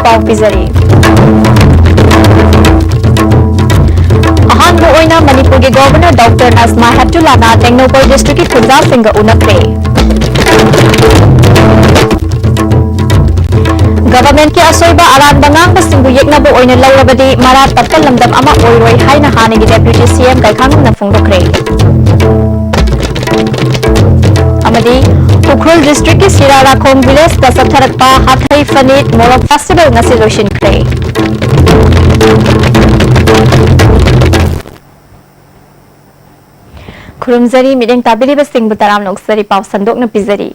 पाव पिजरी अहान ओइना मणिपुर के governor doctor Najma हेप्तुल्लाना टेक्नोपॉल district की खुंजा Singh उनखरे government के असोइबा अरानबा ngang येक्नबो ओइना लौरबदी मरा तप्पा लमदम अमा ओइरोय हाइना हानेगी डेप्यूटी सीएम गाइखांगना फोंदोखरे अमदी उखरुल डिस्ट्रिक्ट की सिराराखोम विलेज का सथरकपा हाथै फनित मोरक फेस्टिवल ngasi लोइसिनखरे खुरुमजरी मिडेंग ताबिरिबा सिंह तराम नोक्सरी पाव संदोकना पिजरी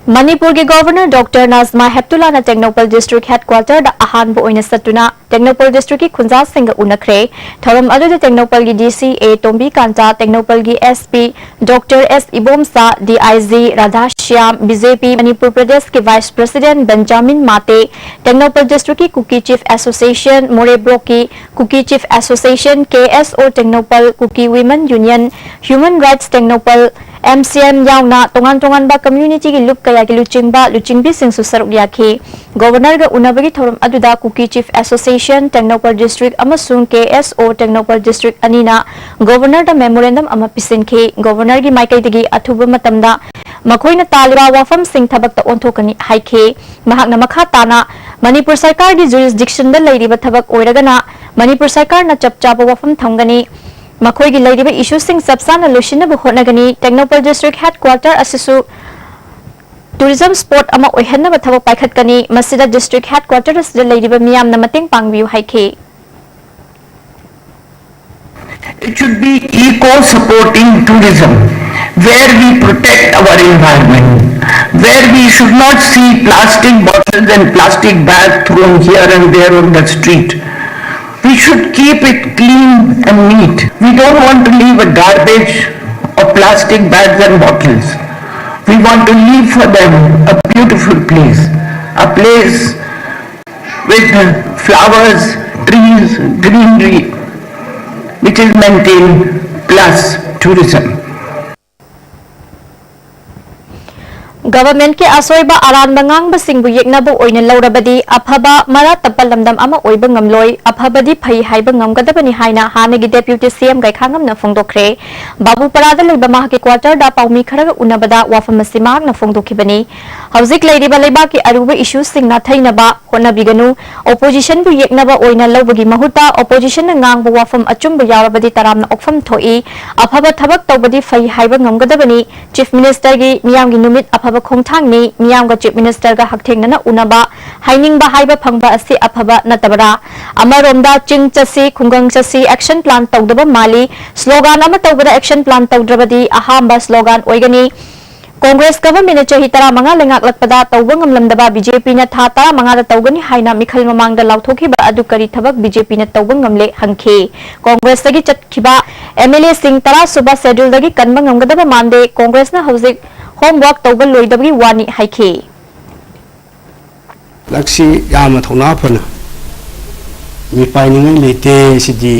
मणिपुर के governor doctor Najma हेप्तुल्लाना टेक्नोपॉल district headquarter अहानबो ओइना सतुना टेक्नोपॉल district की खुंजा सिंह उनखरे थरम अदुदे टेक्नोपॉल की डीसी ए टोम्बी कांता टेक्नोपॉल की SP doctor S Ibomsa DIG Radhashyam BJP Manipur Pradesh के vice president Benjamin Mate Tengnoupal district की Kuki chief association Moreh block की Kuki chief association KSO Tengnoupal Kuki women union human rights Tengnoupal MCM यावना तोंगान तोंगानबा कम्युनिटी की लुप कया की लुचिंबी सिंसु सरुक याखी गवर्नर गा उनबगी थोरम अदुदा Kuki chief association Tengnoupal district अमसुंग केएसओ टेक्नोपॉल डिस्ट्रिक्ट अनीना गवर्नर दा मेमोरेंडम अमा पिसिनखी गवर्नर की माइकैदगी अथुबा मतमदा मखोइना तालिबा वाफम सिंह थबकता ओंथोकनी हाइखे महाकना मखा ताना मणिपुर सरकार की जुरिसडिक्शन दा लैरिबा थबक ओइरगना मणिपुर सरकार ना चपचाबा वाफम थंगनी मखोई की लैरिबा इशू सिंह सबसाना लोशिनबु होनगनी टेक्नोपॉल डिस्ट्रिक्ट हेडक्वार्टर असिसु टूरिज्म स्पॉट अमा ओइहनबा थबक पाइखतकनी मसिदा डिस्ट्रिक्ट हेडक्वार्टर असिदा लैरिबा मियामना मतेंग पांगबियु हाइखे It should be eco-supporting tourism, where we protect our environment, where we should not see plastic bottles and plastic bags thrown here and there on the street. We should keep it clean and neat. We don't want to leave a garbage of plastic bags and bottles. We want to leave for them a beautiful place, a place with flowers, trees, greenery, which is maintained plus tourism. Government के असोइबा अरानबा ngang येक्नबो ओइना लौरबदी अफबा मरा तप्पा लमदम अमा ओइबा ngamloi अफबदी फै हाइबा ngamgadabani haina हानेगी deputy CM गाइखांगमना फोंदोखरे बाबूपरादा लेबा माह के quarter दा पाउमी खरगा उनबदा वाफम सिमागना फोंदोखिबनी हौजिक लेरिबा लेबा की अरुबा इशू सिंगना थैनबा होनबिगनु ओपोजिशन बु येक्नबा ओइना लौबगी महुता ओपोजिशन ना ngang वाफम अचुंबा यावबदी तरामना ओखफम थोई अफबा थबक तौबदी फै हाइबा ngamgadabani चीफ मिनिस्टर की मियामगी नुमित अफबा खोंथांगनी मियामगा चीफ मिनिस्टर का हकथेंगना उनबा हाइनिंगबा हाइबा फंगबा असि अफबा नतबरा अमरोमदा चिंग चसी खुंगंग चसी एक्शन प्लान तौदबा माली स्लोगन अमा तौबदा एक्शन प्लान तौद्रबदी अहांबा स्लोगन ओइगनी कांग्रेस गवर्नमेंट चही 15 लेंगाकलकपदा तौबा ngamlamdaba बीजेपी ना था 15 तौगनी हाइना मिखल ममांगदा लाउथोखिबा अदु करी थबक बीजेपी ना तौबा ngamle हंखे कांग्रेस तगी चटखिबा एमएलए सिंह 10 सुबा शेड्यूल दगी कनबा ngamgadaba मानदे कांग्रेस ना हौजिक होमवर्क तौबा लोइदबगी वानी हाइखे लक्ष्य याम थौना फना मी पाइनिंग लेते सिदी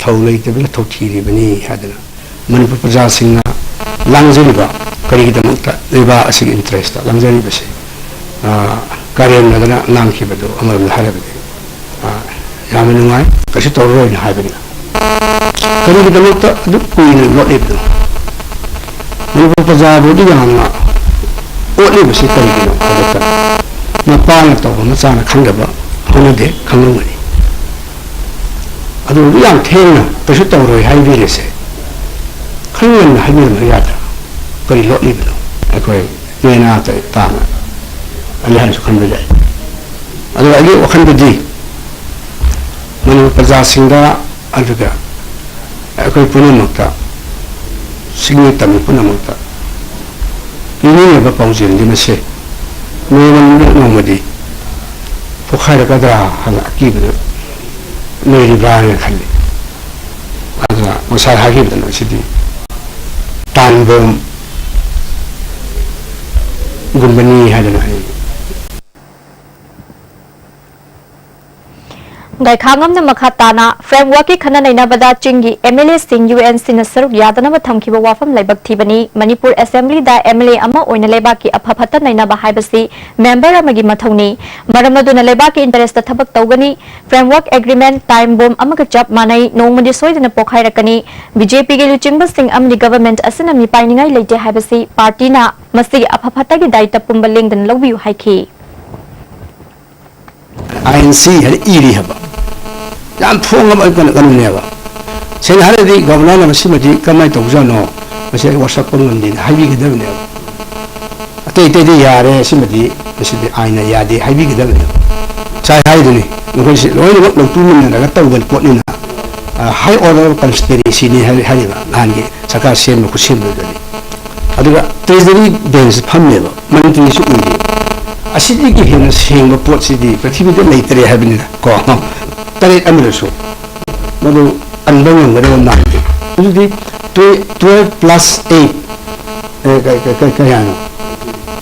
थौ लेते थौ थीरिबनी हादना मणिपुर प्रजा सिंह लांगजरिबा करिगिदमक्ता लेबा असि इंटरेस्ट लांगजरिबसे कारेन नगना नांखिबदो अमरम हारबदे याम नुंगाय कसी तौरोइन हाबनी करिगिदमक्ता दु कुइन लोलेबदो मणिपुर प्रजा बोदी यामना ओलेबसे करिगिनो हदता मपाना तौबा मचाना खंगबा होनदे खंगमनि अदु याम थेंना कसी तौरोइ हाइबिरेसे खंगन हाइबिरम यादा करी लोलिबनो अखोय नेना ताना अलिहान सुखन बजाय अदु अगे वखन बदी मनु प्रजा सिंगा अदुगा अखोय पुनमक्ता सिंगे तमि पुनमक्ता इनेबा पाउजेन दिमसे नोमन नोमदी फुखार कदरा हला किबनो मेरी बाने खल्ले अदुगा मसार हागिबनो सिदी तानबम गुम्बनी हादना Gaikangam na Makatana, framework Kanana Bada Chingi, MLA Sing UNC Nasaruk Yadana Tamkiba Wafam Lebak Tibani, Manipur Assembly da MLA Ama Oina Lebaki Apapata Nainaba Hibasi, member Amagi Matoni, Maramaduna Lebaki interest the Tabak Togani, framework agreement, time bomb Amakachap Manai, no Madisoid in a Pokarakani, BJP Luchimba Sing Amni government Asanami Pininga Late Hibasi, Partina, Masi Apapatagi Daita Pumbaling than Lobu Haiki. INC had iri haba yan thong ma kan kan ne ba sen har di governor na simati kamai to jano mase whatsapp pon din haibi ge dab ne ate te di yare simati mase di aina ya di haibi ge dab ne chai hai duni ngoi se loi no tu min na ga taw gan pot ni na high order conspiracy ni hari ba han ge saka sem ko sim do ni aduga treasury bench pham ne ba manipuri su uri asidi ki hena sing pot sidi prithvi de leitre habini ko tare amresu madu andang ngare na di 12 plus 8 ka yana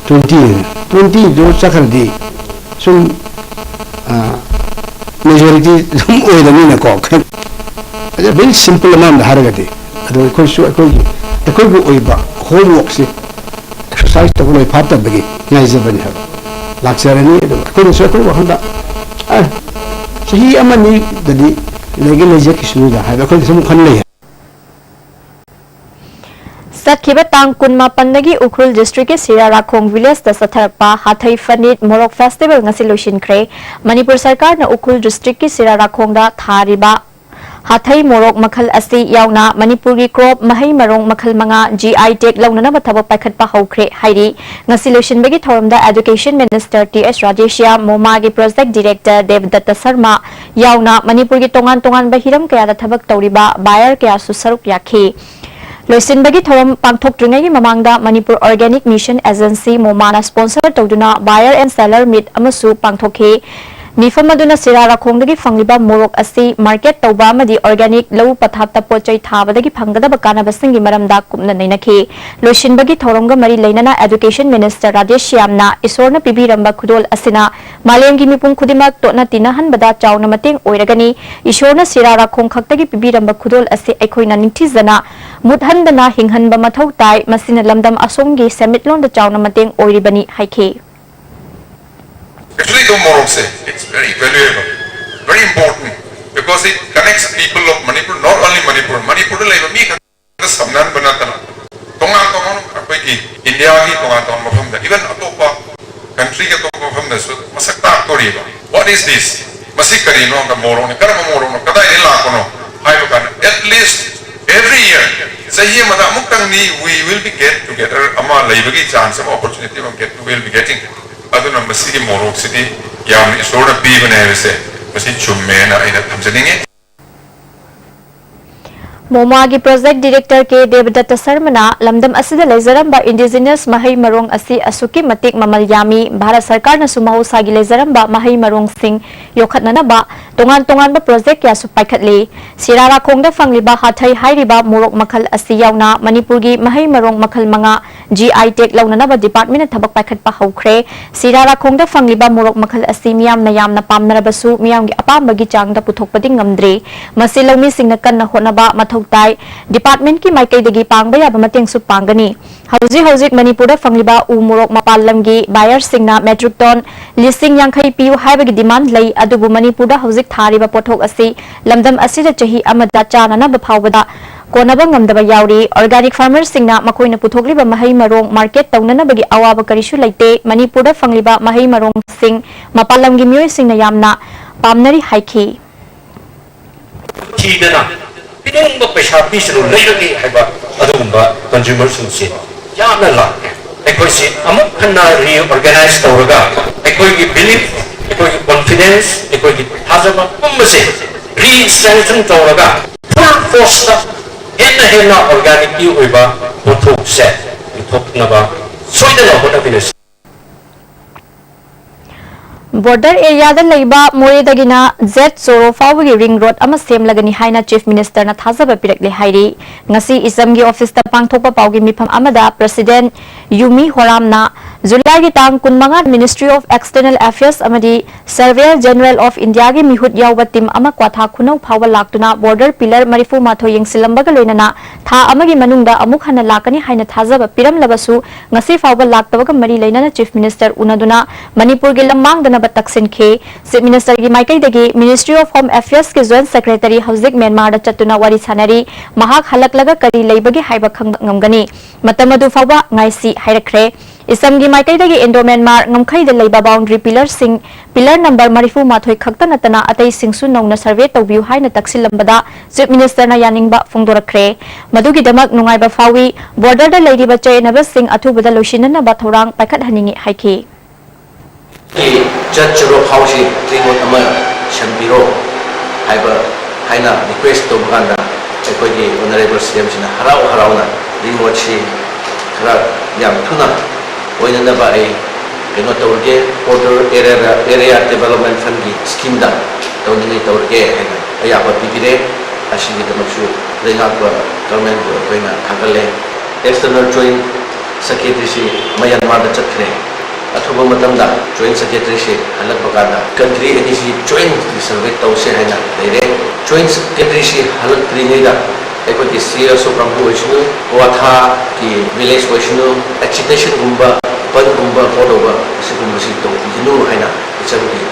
20 jo sakar di sum majority sum oi da ni na ko a very simple amount haragati ado ko su ko go oi ba homework si exercise to ko phata bagi ngai jabani ha laksharani ko so ko handa sahi amani dadi legi leje kisunu da ha ko sum khan le Satkiba tang kunma pandagi Ukhrul district ke Sirarakhong village da satharpa Hathai Fanit Morok festival ngasi loishin kre Manipur sarkar na Ukhrul district ke Sirarakhong da thariba Hathai Morok makhal asi yauna Manipur gi crop mahai marong makhal manga GI tag launa na bathabak paikhat pa hokre hairi ngasi loishin bagi thoramda education minister TS Rajeshya Moma gi project director Devdatta Sharma yauna Manipur gi tongan bahiram kaya da thabak tawriba buyer kaya su saruk yakhi Loisin bagi thoram pangthok tringai mamangda Manipur Organic Mission Agency Momana sponsor tawduna buyer and seller meet amasu pangthokhe Nifam aduna Sirarakhong dagi fangliba morok asi market tawba amadi organic lau pathapta pochai thabadagi phanggadaba kanabasingi maramda kumna nainakhi loisin bagi thoramga mari leinana education minister Rajesh Yamna isorna pibiramba khudol asina malemgi mipum khudimak tona tinahan bada chauna mateng oiragani isorna Sirarakhong khaktagi pibiramba khudol asi aikhoina ningthizana muthandana hinghanba mathau tai masina lamdam asomgi semitlon da chauna mateng oiribani haikhe Actually, the Morok it's very valuable, very important because it connects people of Manipur, not only Manipur. Manipur like me, the Samnan Banatana. Tongan India ki Tongan from the even Atopa country from the Masakta Toriba. What is this? Masikari no the Moron, Karama Moron, Kada Ilakono, Haibakan. At least every year, say we will be get together Ama Laibagi chance of opportunity we will be getting. Aduna masigi Morok City yam isora biban ayse masi chummena ina thamjaninge Moma gi project director ke Devdatta Sharma lamdam asida lezaramba indigenous mahai marong asi asuki matik mamal yami Bharat sarkar na sumahu sagi lezaramba mahai marong sing yokhatna ba tongan ba project ya su paikhatli Sirarakhong da fangliba Hathai hairiba morok makhal asi yauna Manipur gi mahai marong makhal manga GI tag launa ba department thabak paikhat pa hokre Sirarakhong da fangliba morok makhal asi miyam na pamnarabasu miyam gi apamba gi chang da puthokpadi ngamdre masi lawmi singna kanna honaba mathau tai department ki maikai dagi pangba ya bamateng su pangani hauzik Manipur da fangliba u morok mapalam gi buyer singna metric ton listing yankhai piu haiba gi demand lei adubu Manipur da hauzik thariba pothok asi lamdam asi da chahi amada chana na baphawada konaba ngamdaba yauri organic farmers singna makoina puthokliba mahai marong market tawnana bagi awaba karisu laite Manipur da fangliba mahai marong sing mapalam gi myoy singna yamna pamnari haikhi Pidong ba paisa pisro leiragi haiba adugumba consumers unsi yamna la ekoi si amuk khanna reorganize tawraga ekoi gi belief ekoi gi confidence ekoi gi thajaba pumbase re-strengthen tawraga full force ta henna organic yu oiba pothok se thoknaba soidana honabines Border area da leiba Moredagina Z Soro Fawagi Ring Road ama semlagani haina Chief Minister na thazaba pirakle hairi ngasi isamgi office ta pangthokpa pawgi mifam amada President Yumi Horamna जुलाई की तांग कुनमंगा ministry of external affairs अमदी surveyor general of India की मिहुत यावबा team अमा क्वाथा खुनौ फाव लाक्तुना border pillar मरिफु माथो यंगसिलंबगा लोइनना था अमगी मनुंगदा अमुक हना लाकनी हाइना थाजब पिरमलबसु ngasi फाव लाक्तबगा मरी लेना चीफ मिनिस्टर उनदुना मणिपुर के लमांगदनब तक्सिनखे चीफ मिनिस्टर की माइकैदगी मिनिस्ट्री ऑफ होम अफेयर्स के जॉइंट सेक्रेटरी हौजिक म्यांमार चतुना वारी सानरी महाक हलकलगा करी लेबगे हाइबा खंगमगनी मतमदु फाव ngaisi हाइरखरे इसमगी माइकैदगी इंडो म्यांमार ngमखैद लेबा बाउंड्री पिलर नंबर मरिफु माथोय खक्ता नतना अतै सिंगसु नौना सर्वे तौबियु हाइना तक्सिलंबदा चीफ मिनिस्टर ना यानिंगबा फोंदोरखरे मदुगी दमक नुंगाइबा फावी बॉर्डर दा लेरिबा चैनबा सिंग अथुबदा लोशिनना बाथौरांग पाइखत हनिंगी हाइखि जज रो फाउसी रिमोट अमर शंबिरो हाइबा हाइना रिक्वेस्ट तो गांदा अखोगी ऑनरेबल सीएम सिना हराव हरावना रिमोट सी खरा याम थुना ओइननबा ए केनो तौरगे बॉर्डर एरिया डेवलपमेंट फंड की स्कीम दा तौनिंग तौरगे हैना अयाबा पिगिरे अशिगी दमसु लेनाबा गवर्नमेंट को कोइना थागले एक्सटर्नल जॉइंट सेक्रेटरी सी म्यांमार दा चखरे अथुबा मतमदा जॉइंट सेक्रेटरी से हलकबगादा कंट्री एनीसी जॉइंट सर्वे तौसे हैना लेरे जॉइंट सेक्रेटरी से हलक्रिनेदा एकोगी सीएस ऑफ कंपोजिशन वाथा की विलेज क्वेश्चन एजिटेशन गुंबा पन गुंबा फोटोबा सिगुंबसी तो हिनु हैना इचबगी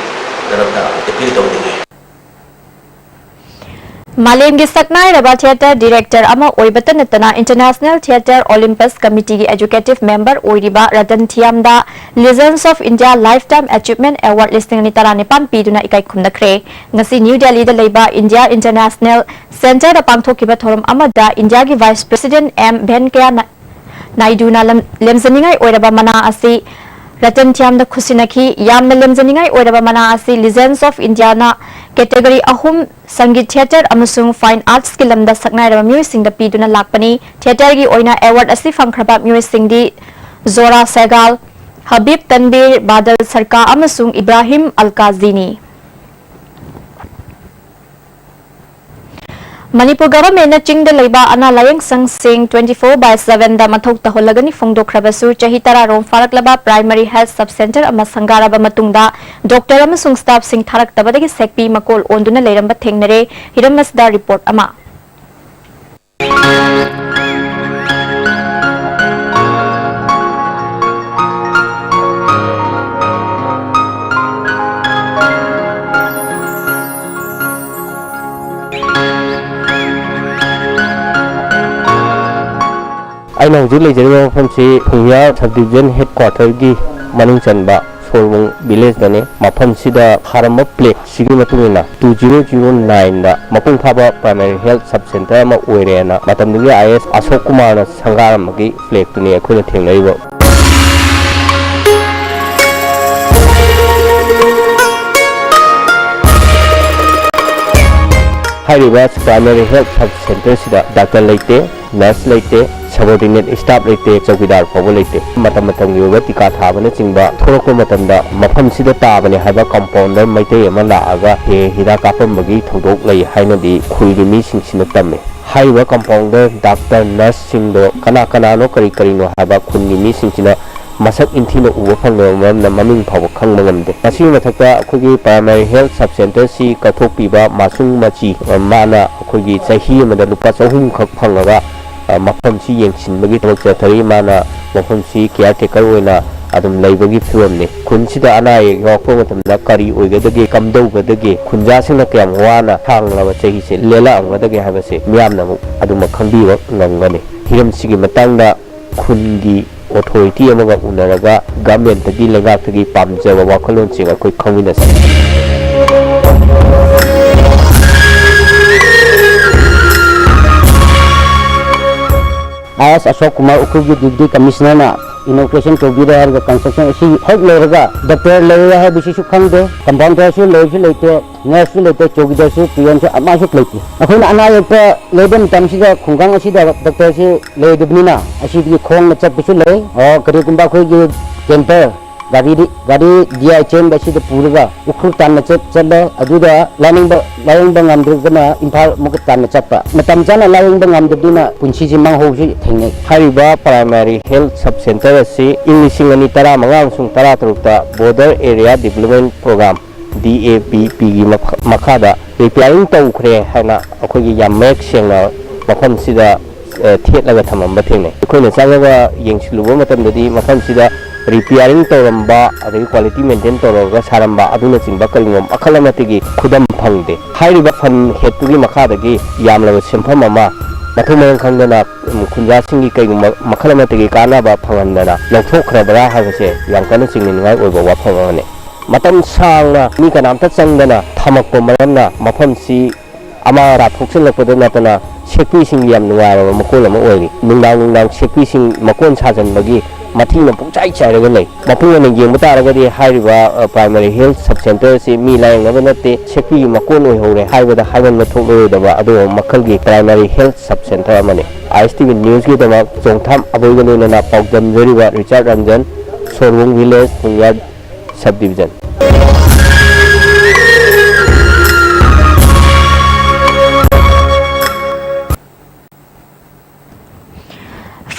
दरबदा अपील तौनिगे मालेम की सकनाई रबा थिएटर डायरेक्टर अमा ओइबत नतना इंटरनेशनल थिएटर ओलंपस कमिटी की एजुकेटिव मेंबर ओइरिबा रतन थियामदा legends of India lifetime achievement award listing नि तारा निपान पीदुना इकाई खुमनखरे ngasi न्यू दिल्ली दा लेबा इंडिया इंटरनेशनल सेंटर दा पांगथोकिबा थोरम अमदा इंडिया की वाइस प्रेसिडेंट एम वेंकैया नायडूना लेमजनिंगाई ओइरबा मना असि रतन थियामदा खुसिनखी यामना लेमजनिंगाई ओइरबा मना असि लीजेंड्स ऑफ इंडिया ना कैटेगरी अहुम संगीत थिएटर अमसुंग फाइन आर्ट्स की लमदा सकनाइरबा म्यूजिक पीदुना लाकपनी थिएटर की ओइना अवार्ड असि फंखरबा म्यूजिक दी जोरा सेगाल हबीब तनबीर बादल सरका अमसुंग इब्राहिम अलकाजीनी मणिपुर गवर्नमेंट चिंग लेबा अना लायंग संग 24/7 दा मथौ तहोलगनी फोंदोखरबसु चही तरारोम फारकलबा प्राइमरी हेल्थ सब सेंटर अमा संगारबा मतुंगदा डॉक्टर अमसुंग स्टाफ सिंग थारक्तबदगी सेक्पी मकोल ओंदुना लेरंबा थेंगनरे हिरमसदा रिपोर्ट अमा अगर हजिक लेजरब मफम से फुंगिया सब डिवीजन हेडक्वार्टर की मनिंग चनबा सोलवंग विलेज दने मफम सिदा हारम प्लेट सिगी मतुंगना 2009 दा मपुंग फाबा प्राइमरी हेल्थ सब सेंटर मा ओइरेना मतमदुगी आईएएस अशोक कुमार ना संगारम की फ्लैग तुने अखोना थेंगनरिबो हाइरिबा प्राइमरी हेल्थ सब सेंटर सिदा डॉक्टर लेते नर्स लेते सबोर्डिनेट स्टाफ लेते चौकीदार फाव लेते टीका थाबना चिंबा थोरको मफम सिदा ताबने हाबा कंपाउंडर मैते अमा लागा हे हिदा कापमबगी थौदोक लई हाइनदी खुइगी मिसिंगसिना तम्मे हाइबा कंपाउंडर डॉक्टर नर्स सिंगदो कना कनानो करी करीनो हाबा खुनगी मिसिंगसिना मसक इंथीना उबा फंगना ममिंग फाव खंगबा ngamde masi mathakta akhoi primary health sub centre सी कथोकपीबा मासुंग मची माना अखोगी चाही अमदा लुपा 300 खक फंगगा मफम सी येंगसिनबगी थबक चथरी माना मफम सी केयर टेकर ओइना अदुम लैबगी फिवमने खुनसिदा अनाय यावपो मतमदा करी ओइगदगे कमदौगदगे खुनजासिंगना कयम वाना थांगलाबा चाही से लेला अंगदगे हाबसे मियामना अदुम खंबीबा ngangani हिरम सिगी मतंगदा खुनगी ऑथोरिटी अमगा उनरगा गवर्नमेंट की लेगातगी पामजबा वाखलोन सिंग अखोय खंगिनस आईएएस अशोक कुमार उखुगी डिप्टी कमिश्नर ना इनोग्रेशन तोबीरे है कंस्ट्रक्शन इसी हेड लेगा डॉक्टर लेगा है बिशु खंगदे कंपाउंडर से लेते नर्स लेते चौकीदार से पीएन से अमासु लेते अखोन अनायक लेबन तमसिदा खुंगांग असिदा डॉक्टर से लेदबनिना असिदी खोंग चपसु ले और करिकुंबा खोगी कैंपर गाड़ी दिया चेन बसी तो पूरा उखुर तान चलो अदुदा लाइंग बंगामद्रगना इम्फाल मुक तान चप्पा मतम जाना लाइंग बंगामद्रदुना पुंसी जी मांगहोजी थेंगे हारिबा प्राइमरी हेल्थ सब सेंटर असि इंग लिसिंग अनि तरा मंगांसुंग तरा तरुकता border area development programme DAPP की मखादा रिपेयरिंग तौखरे हैना अखोगी याम मेक सेंगना मफम सिदा थेटलगा थमम थेंगे अखोइना चांगगा येंसिलुबो मतमददी मफम सिदा रिपेयरिंग तौरंबा अदगी क्वालिटी मेंटेन तौरगा सारंबा अदुना चिंबा कलिंगम अखलमतिगी खुदम फंगदे हारिबा फन हेतुगी मखादगी यामलबा सेंफम अमा मथुमरं खंगना खुंजासिंगी कई मखलमतिगी कानाबा फंगनदना लौथोखरबरा हाबसे यामकन चिंगनिंगाय ओइबा वाफंगने मतम सांगना मी कनामता चंगदना थमकपो मरमना मफमसी अमा राथोक्सिलकपद नतना सेक्पीसिंग याम नुवारबा मकोल अमा ओइरि नुंदांग सेक्पीसिंग मकोन साजनबगी मथीना पुंचाई चाइरगा लै मपुंगना येंब तारगदि हारिबा प्राइमरी हेल्थ सब सेंटर से मी लायंगबा नते सेक्पी मकोन ओइहौरे हाइबदा हाइबन मथोलोदबा अदो मखलगी प्राइमरी हेल्थ सब सेंटर अमने ISTV न्यूज़ की दमा जोंथाम अबोइगलोना पाउदम जरिबा रिचर्ड रंजन सोरवुंग विलेज पुंगया sub division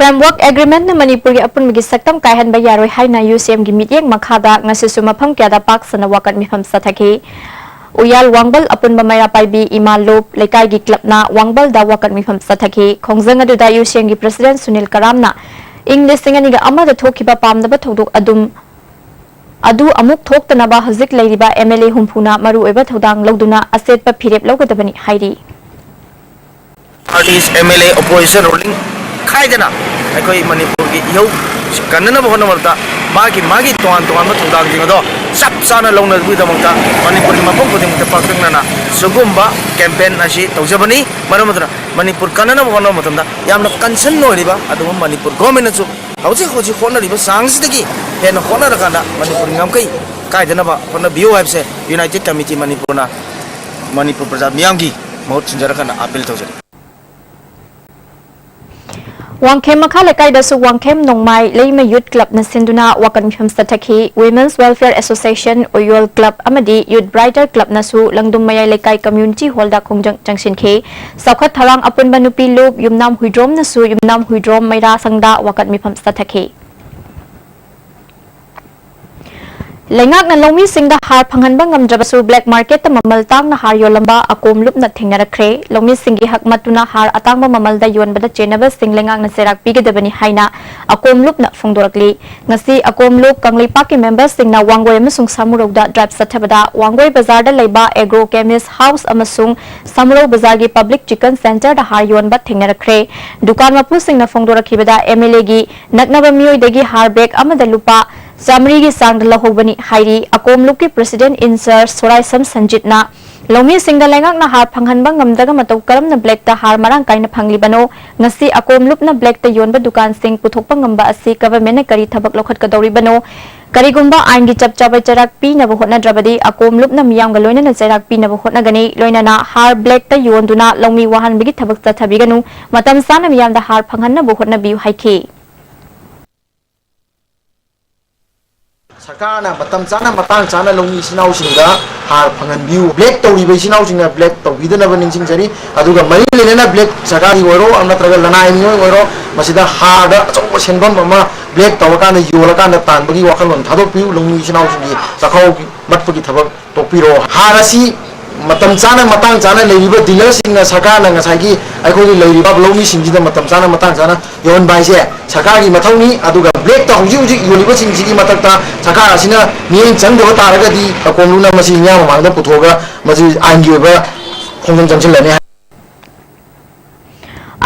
Framework Agreement na Manipur gi apun migi saktam kaihan ba yaroi haina UCM gi meeting makhada ngasisu mafam kyada pak sana wakan mifam sathaki Uyal Wangbal apun ba mayra paibi Imalop lekai gi club na Wangbal da wakan mifam sathaki khongjang adu da UCM gi President Sunil Karam na English singani ga amada thokiba pamdaba thodok adu amuk thoktanaba hazik leiriba MLA humphuna maru eba thodang loduna aset pa phirep logadabani hairi Parties MLA opposition ruling खाइदना अखोई मणिपुर की यौ कन्नना बहन मरता मागी तोहान थोदांग जिंगदो सब साना लौनदबुदमक्ता मणिपुर की मफम खुदिंगता पाक्तंगना सुगुम्बा campaign असी तौजबनी मरमदना मणिपुर कन्नना बहन मतमदा यामना कंसर्न ओइरिबा अदुम मणिपुर गवर्नमेंट सु हौजी होनरिबा सांगसिदगी हेन होनरकाना मणिपुर ngамkai काइदनबा होन बियो हाइबसे यूनाइटेड कमिटी मणिपुर प्रजा मियामगी महत सिंजरकाना appeal तौजरी Wangkhem makha lekai da su Wangkhem nongmai leima youth club na sinduna wakan mifam sathaki Women's Welfare Association Oyol Club amadi Youth Brighter Club na su langdum mayai lekai community hall da khongjang jangsin khe saukhat tharang apun banupi lob yumnam huidrom na su yumnam huidrom maira sangda wakan mifam sathaki Lengak na longmi singda har panghanba ngamdrabasu black market ta mamal tang na har yolamba akom lup na thengnarakre longmi singi hakmatuna har atangba mamal da yonbada chenaba sing lengak na serak pigedabani haina akom lup na phongdorakli ngasi akom lup kangli paki members sing na wangoi amasung samurogda drive sathabada wangoi bazar da leiba agro chemist house amasung samurog bazar gi public chicken center da har yonba thengnarakre dukan mapu sing na phongdorakhibada MLA gi naknaba mioi degi har bag amada lupa Jamri gi sang lahobani hairi akom luki president insar Sorai Sam Sanjitna Lomi singda lengak na har phanghanba ngamdaga matau karam na black ta har marang kaina phanglibano ngasi akom lup na black ta yonba dukan sing puthokpa ngamba asi government na kari thabak lokhat kadori bano karigumba ain gi chapchabai charak pi na bohna drabadi akom lup na miyam ga loina na charak pi na bohna gani loina na har black ta yonduna lomi wahan bigi thabak ta thabiganu matam sana miyam da har phanghan na bohna biu haiki सरकारना मतम चाना मतंग चाना LONGi सिनाउ सिंगा हार फंगन बिउ black तौरी सिनाउ सिंगा black तौबीदनब निंसिंग जरी अदुगा मरी लेना ब्लैक सरकारी ओरो अमत्रग लनाय मियो ओरो मसिदा हार अचो सेनबम अमा ब्लैक तवकान योलकान तानबगी वखलवन थादो पिउ लोंगी सिनाउ सिंगी सखाउ मटपगी थबक तोपिरो हार असि मतम चाना मतंग चाना लेरिबा डीलर सिंगा सरकारना ngasai अखोगी लेरिबा लोंगी सिंजिदा मतम चाना मतंग चाना योन बाइसे सरकारगी मथौनी अदुगा ब्लैक ता हुजी योलिबा सिंजिगी मतकता सरकार असिना मियें चंगदबा तारगदी अकोमलुना मसि न्या ममांगदा पुथोगा मसि आइनगी ओबा खोंजम जंगसिलने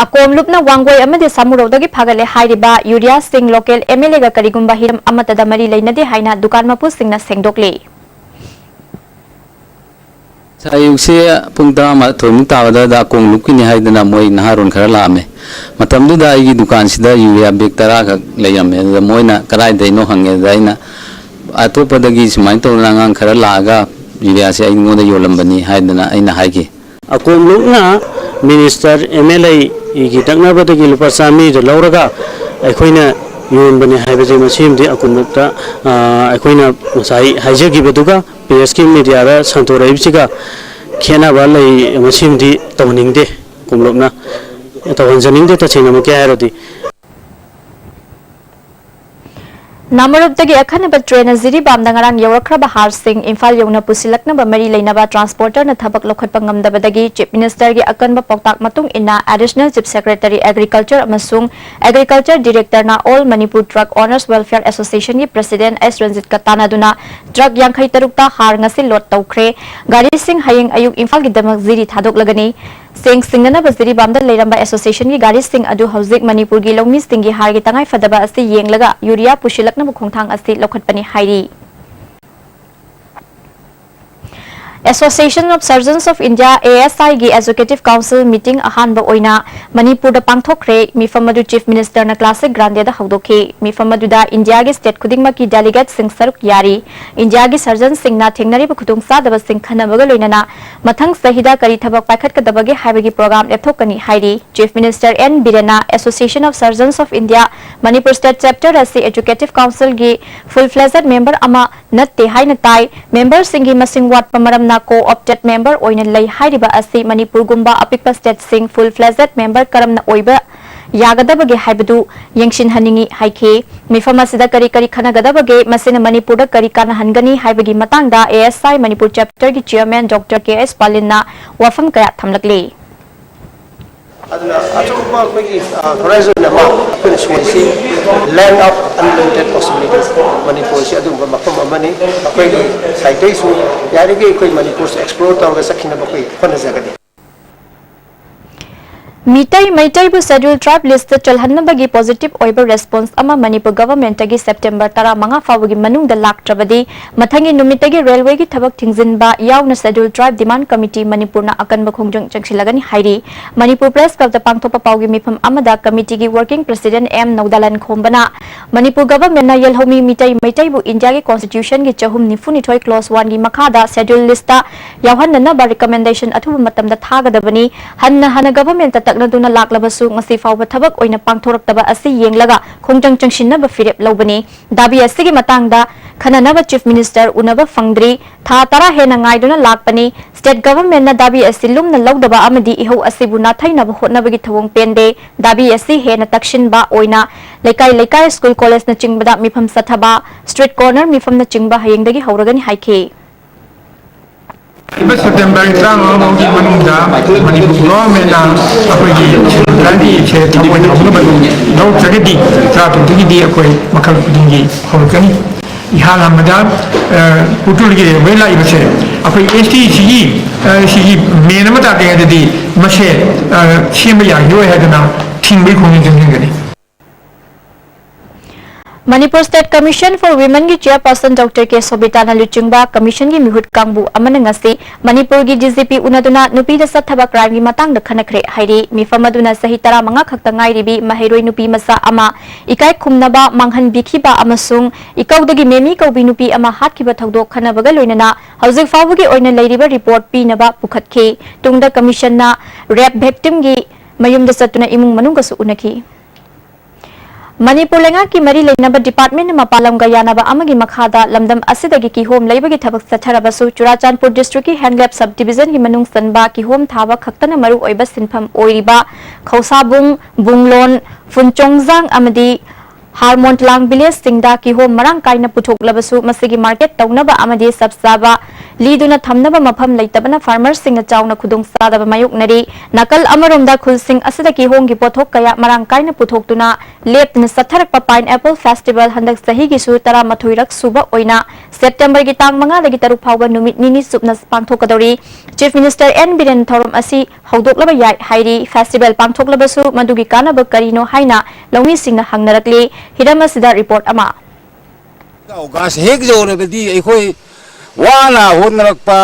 Akom lupna wangoi amade samurogdagi phagale hairiba Yuria Singh local MLA ga karigumba hiram amatada mari leinade haina dukan mapu singna sengdokle Sayukse pungta ma thoimuk tawada da kong lukini haidana moi naharon khara lame matamdu da igi dukan sida yuria bek tara ga leyame da moina karai deino hange daina atopadagi simain to langang khara laga yuria se ai ngoda yolambani haidana aina haigi akom lukna minister MLA igi taknabadagi lupa sami de lauraga aikoina ꯌꯣꯟꯕꯅꯤ ꯍꯥꯏꯕꯁꯤ ꯃꯁꯤꯃꯗꯤ ꯑꯀꯨꯝꯂꯛꯇ ꯑꯩꯈꯣꯏꯅ ꯉꯁꯥꯏ ꯍꯥꯏꯖꯈꯤꯕꯗꯨꯒ ꯄ꯭ꯔꯦꯁꯀꯤ ꯃꯤꯗꯤꯌꯥꯗ ꯁꯟꯗꯣꯔꯛꯏꯕꯁꯤꯒ ꯈꯦꯠꯅꯕ ꯂꯩ ꯃꯁꯤꯃꯗꯤ ꯇꯧꯍꯟꯅꯤꯡꯗꯦ ꯀꯨꯝꯂꯞꯅ ꯇꯧꯍꯟꯖꯅꯤꯡꯗꯦ ꯇꯁꯦꯡꯅꯃꯛꯀꯤ ꯍꯥꯏꯔꯗꯤ Namarupdagi akhanaba train Ziribamda ngarang yawrakraba harsing Imphal yawna pusilaknaba mari leinaba transporter na thabak lokhatpa ngamdabadagi Chief Minister gi akanba pautak matung inna Additional Chief Secretary Agriculture amasung Agriculture Director na All Manipur Truck Owners Welfare Association gi President S Ranjit Katana duna truck 53 ta har ngasi lot tawkhre gari sing hayeng ayuk Imphal gi damak Ziri thadok lagani Sing Singnana Baziri Bamda Leiramba Association gi gari sing adu hauzik Manipur gi longmi sing gi har gi tangai fadaba asti yenglaga Urea pushilakna bukhongthang asti lokhatpani hairi Association of Surgeons of India ASI gi Executive Council meeting ahanba oina Manipur da pangthokre mifamadu Chief Minister na classic grande da hawdokhi mifamadu da India gi state khudingma ki delegate sing saruk yari India gi surgeon sing na thengnari ba khudung sa da sing khanabaga loinana mathang sahida kari thabak paikhat ka dabagi haibagi program lepthokani hairi Chief Minister N Birena Association of Surgeons of India Manipur State Chapter asi Executive Council gi full fledged member ama natte haina tai member sing gi masing wat pamaram co-opted member oina lei hairiba asi Manipur gumba apikpa state sing full fledged member karamna oiba yagadabage haibadu yengshin haningi haike mifam asida kari kari khanagadabage masina Manipur da kari kana hangani haibagi matangda ASI Manipur chapter gi chairman Dr. KS Palinna wafam kaya thamlakle aduna achuba akhoi horizon ama akhoi land of unlimited possibilities Manipur si adum mafam amani akhoi saitai su yari ge akhoi Manipur explore tawga sakhina bakoi khona jagadi Mitai Maitai bu scheduled tribe list chalhannabagi positive oiba response ama Manipur government agi September 15 fawagi manungda laktrabadi mathangi numitagi railway gi thabak thingzinba yauna scheduled tribe demand committee Manipur na akanba khongjong changsilagani hairi Manipur press club da pangthopa pawgi mifam amada committee gi working president M Naudalan Khombana Manipur government na yelhomi Mitai Maitai bu India gi constitution gi chahum nifuni clause 1 gi makhada scheduled list ta yawhanna ba recommendation athuba matamda thagadabani hanna government Naduna laklabasu ngasi fawba thabak oina pangthoraktaba asi yenglaga khongjang changshinna firep lobani dabi asigi matangda khananaba chief minister unaba fangdri tha tara hena ngaiduna lakpani state government na dabi asi lumna lawdaba amadi iho asibu na thaina ba hotnabagi thawong pende dabi asi hena takshinba oina lekai school college na chingbada mifam sathaba street corner mifam na chingba hayengdagi hawragani haike September की मनुजा Manipur government अखोई गांधी से थमोय थमनबदु लौ जगदी traffic अखोई मखल खुदिंगी हौरकनी इहाल हमदा पुटुलगी वेला इबसे अखोई ST सिगी main मता देदी मसे same या यो हैदना थिंगबे खोनि जंगनी Manipur State Commission for Women gi chairperson Dr. K. Sobitana Luchingba Commission gi mihut kangbu amana ngasi Manipur gi DGP unaduna nupi da sathaba crime gi matang da khanakre hairi mifamaduna sahi tara manga khakta ngai ribi maheroi nupi masa ama ikai khumnaba manghan bikhiba amasung ikaudagi memi kaubi nupi ama hatkiba thawdok khanabaga loinana hauzik fawgi oina leiriba report pinaba pukhatki tungda commission na rape victim gi mayumda satuna imung manung gasu unaki Manipur lenga ki mari leinaba department ma palam ga yanaba amagi makhada lamdam asidagi ki home leibagi thabak satharabasu Churachandpur district ki Handlab subdivision ki manung sanba ki home thaba khaktana maru oiba sinpham oiriba Khausabung Bunglon Funchongjang amadi Harmontlang village singda ki home marang kaina puthoklabasu masigi market tawnaba amadi sabsaba liduna thamnaba mafam leitabana farmers singa chawna khudung sadaba mayuknari nakal amaromda khulsing asida ki home gi pothok kaya marang kaina puthoktuna lepna satharakpa pineapple festival handak sahi gi su tara mathoirak suba oina September gi tang manga lagi taruk phawba numit nini supna pangthokadori Chief Minister N Biren Thorom asi haudoklaba yai hairi festival pangthoklabasu madugi kanaba karino haina lawmi singna hangnarakli Hidama Sida report ama gas hek jore bedi ekhoi wana honrakpa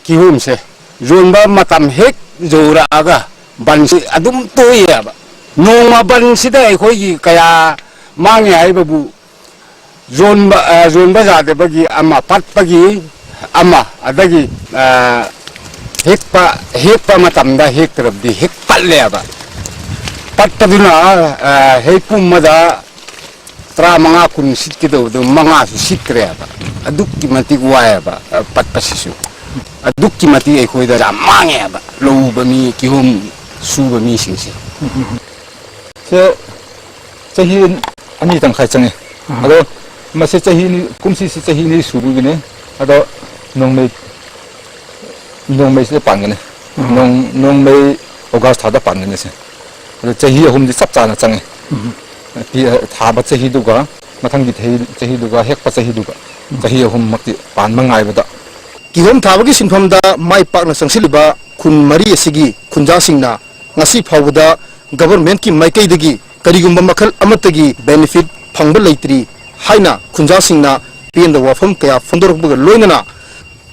kihum se zonba matam hek jora aga bansi adum toya ba nongma bansi da ekhoi kaya mangi ai babu zonba jade bagi ama patpagi ama adagi hekpa matam da hek tarabdi hek palle ba patpaduna hekpum mada tara mga kun sit kido do mga su sit kreba aduk ki mati waya ba pat pasisu aduk ki mati ai khoi da mange ba lo ba mi ki hum su ba mi sing si se chahi ani tang khai change ado mase chahi ni kumsi si chahi ni su bu ne ado nong me se pan ne nong me August thada pan ne se ado chahi hum di sap cha na change pi tha ba chahi du ga mathang gi thei chahi du ga hek pa chahi du ga chahi hum mak ti pan mangai ba da Kihom thabagi sinfamda mai pakna sangsiliba khun mari asigi khunja singna ngasi phawda government ki maikaidagi karigumba makhal amatagi benefit phangba leitri haina khunja singna penda wafam kaya fondorokbaga loinana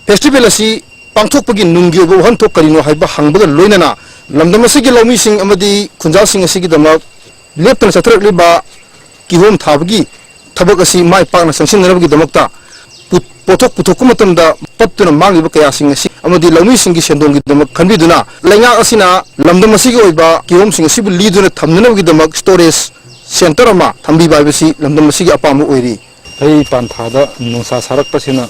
festival asi pangthokpagi nunggi bo hanthok karino haiba hangbaga loinana lamdam asigi lawmi sing amadi khunja sing asigi dama leptana satrak liba kihom thabagi thabak asi mai pakna sangsinarabagi damakta pothok puthokku matamda pattuna mangiba kaya sing asi amadi lawmi singi sendonggi damak khanbiduna lainga asina lamdam asigi oiba kihom sing asibu liduna thamnanabagi damak storage center ama thambi baibasi lamdam asigi apamu oiri hei pan thada nungsa sarak pasina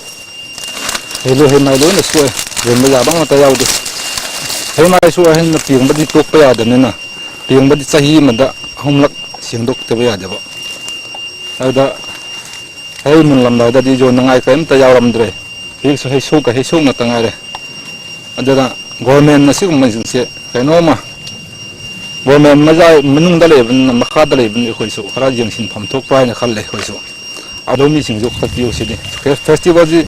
helo he mai lo na suai remba ya bang ta yaudu hei mai su hen na piang badi tok pa ya dane na piang badi chahi mada humlak singdok te ba ya deba ada hei mun lam da di jo nangai kem ta yauram dre hei su na tangai re ada government na si kum jin se kaino ma government ma jai menung da le bin ma kha da le bin khoi su khara jing sin pham thok pai na khal le khoi su ado mi sing jo khati yo si di festival ji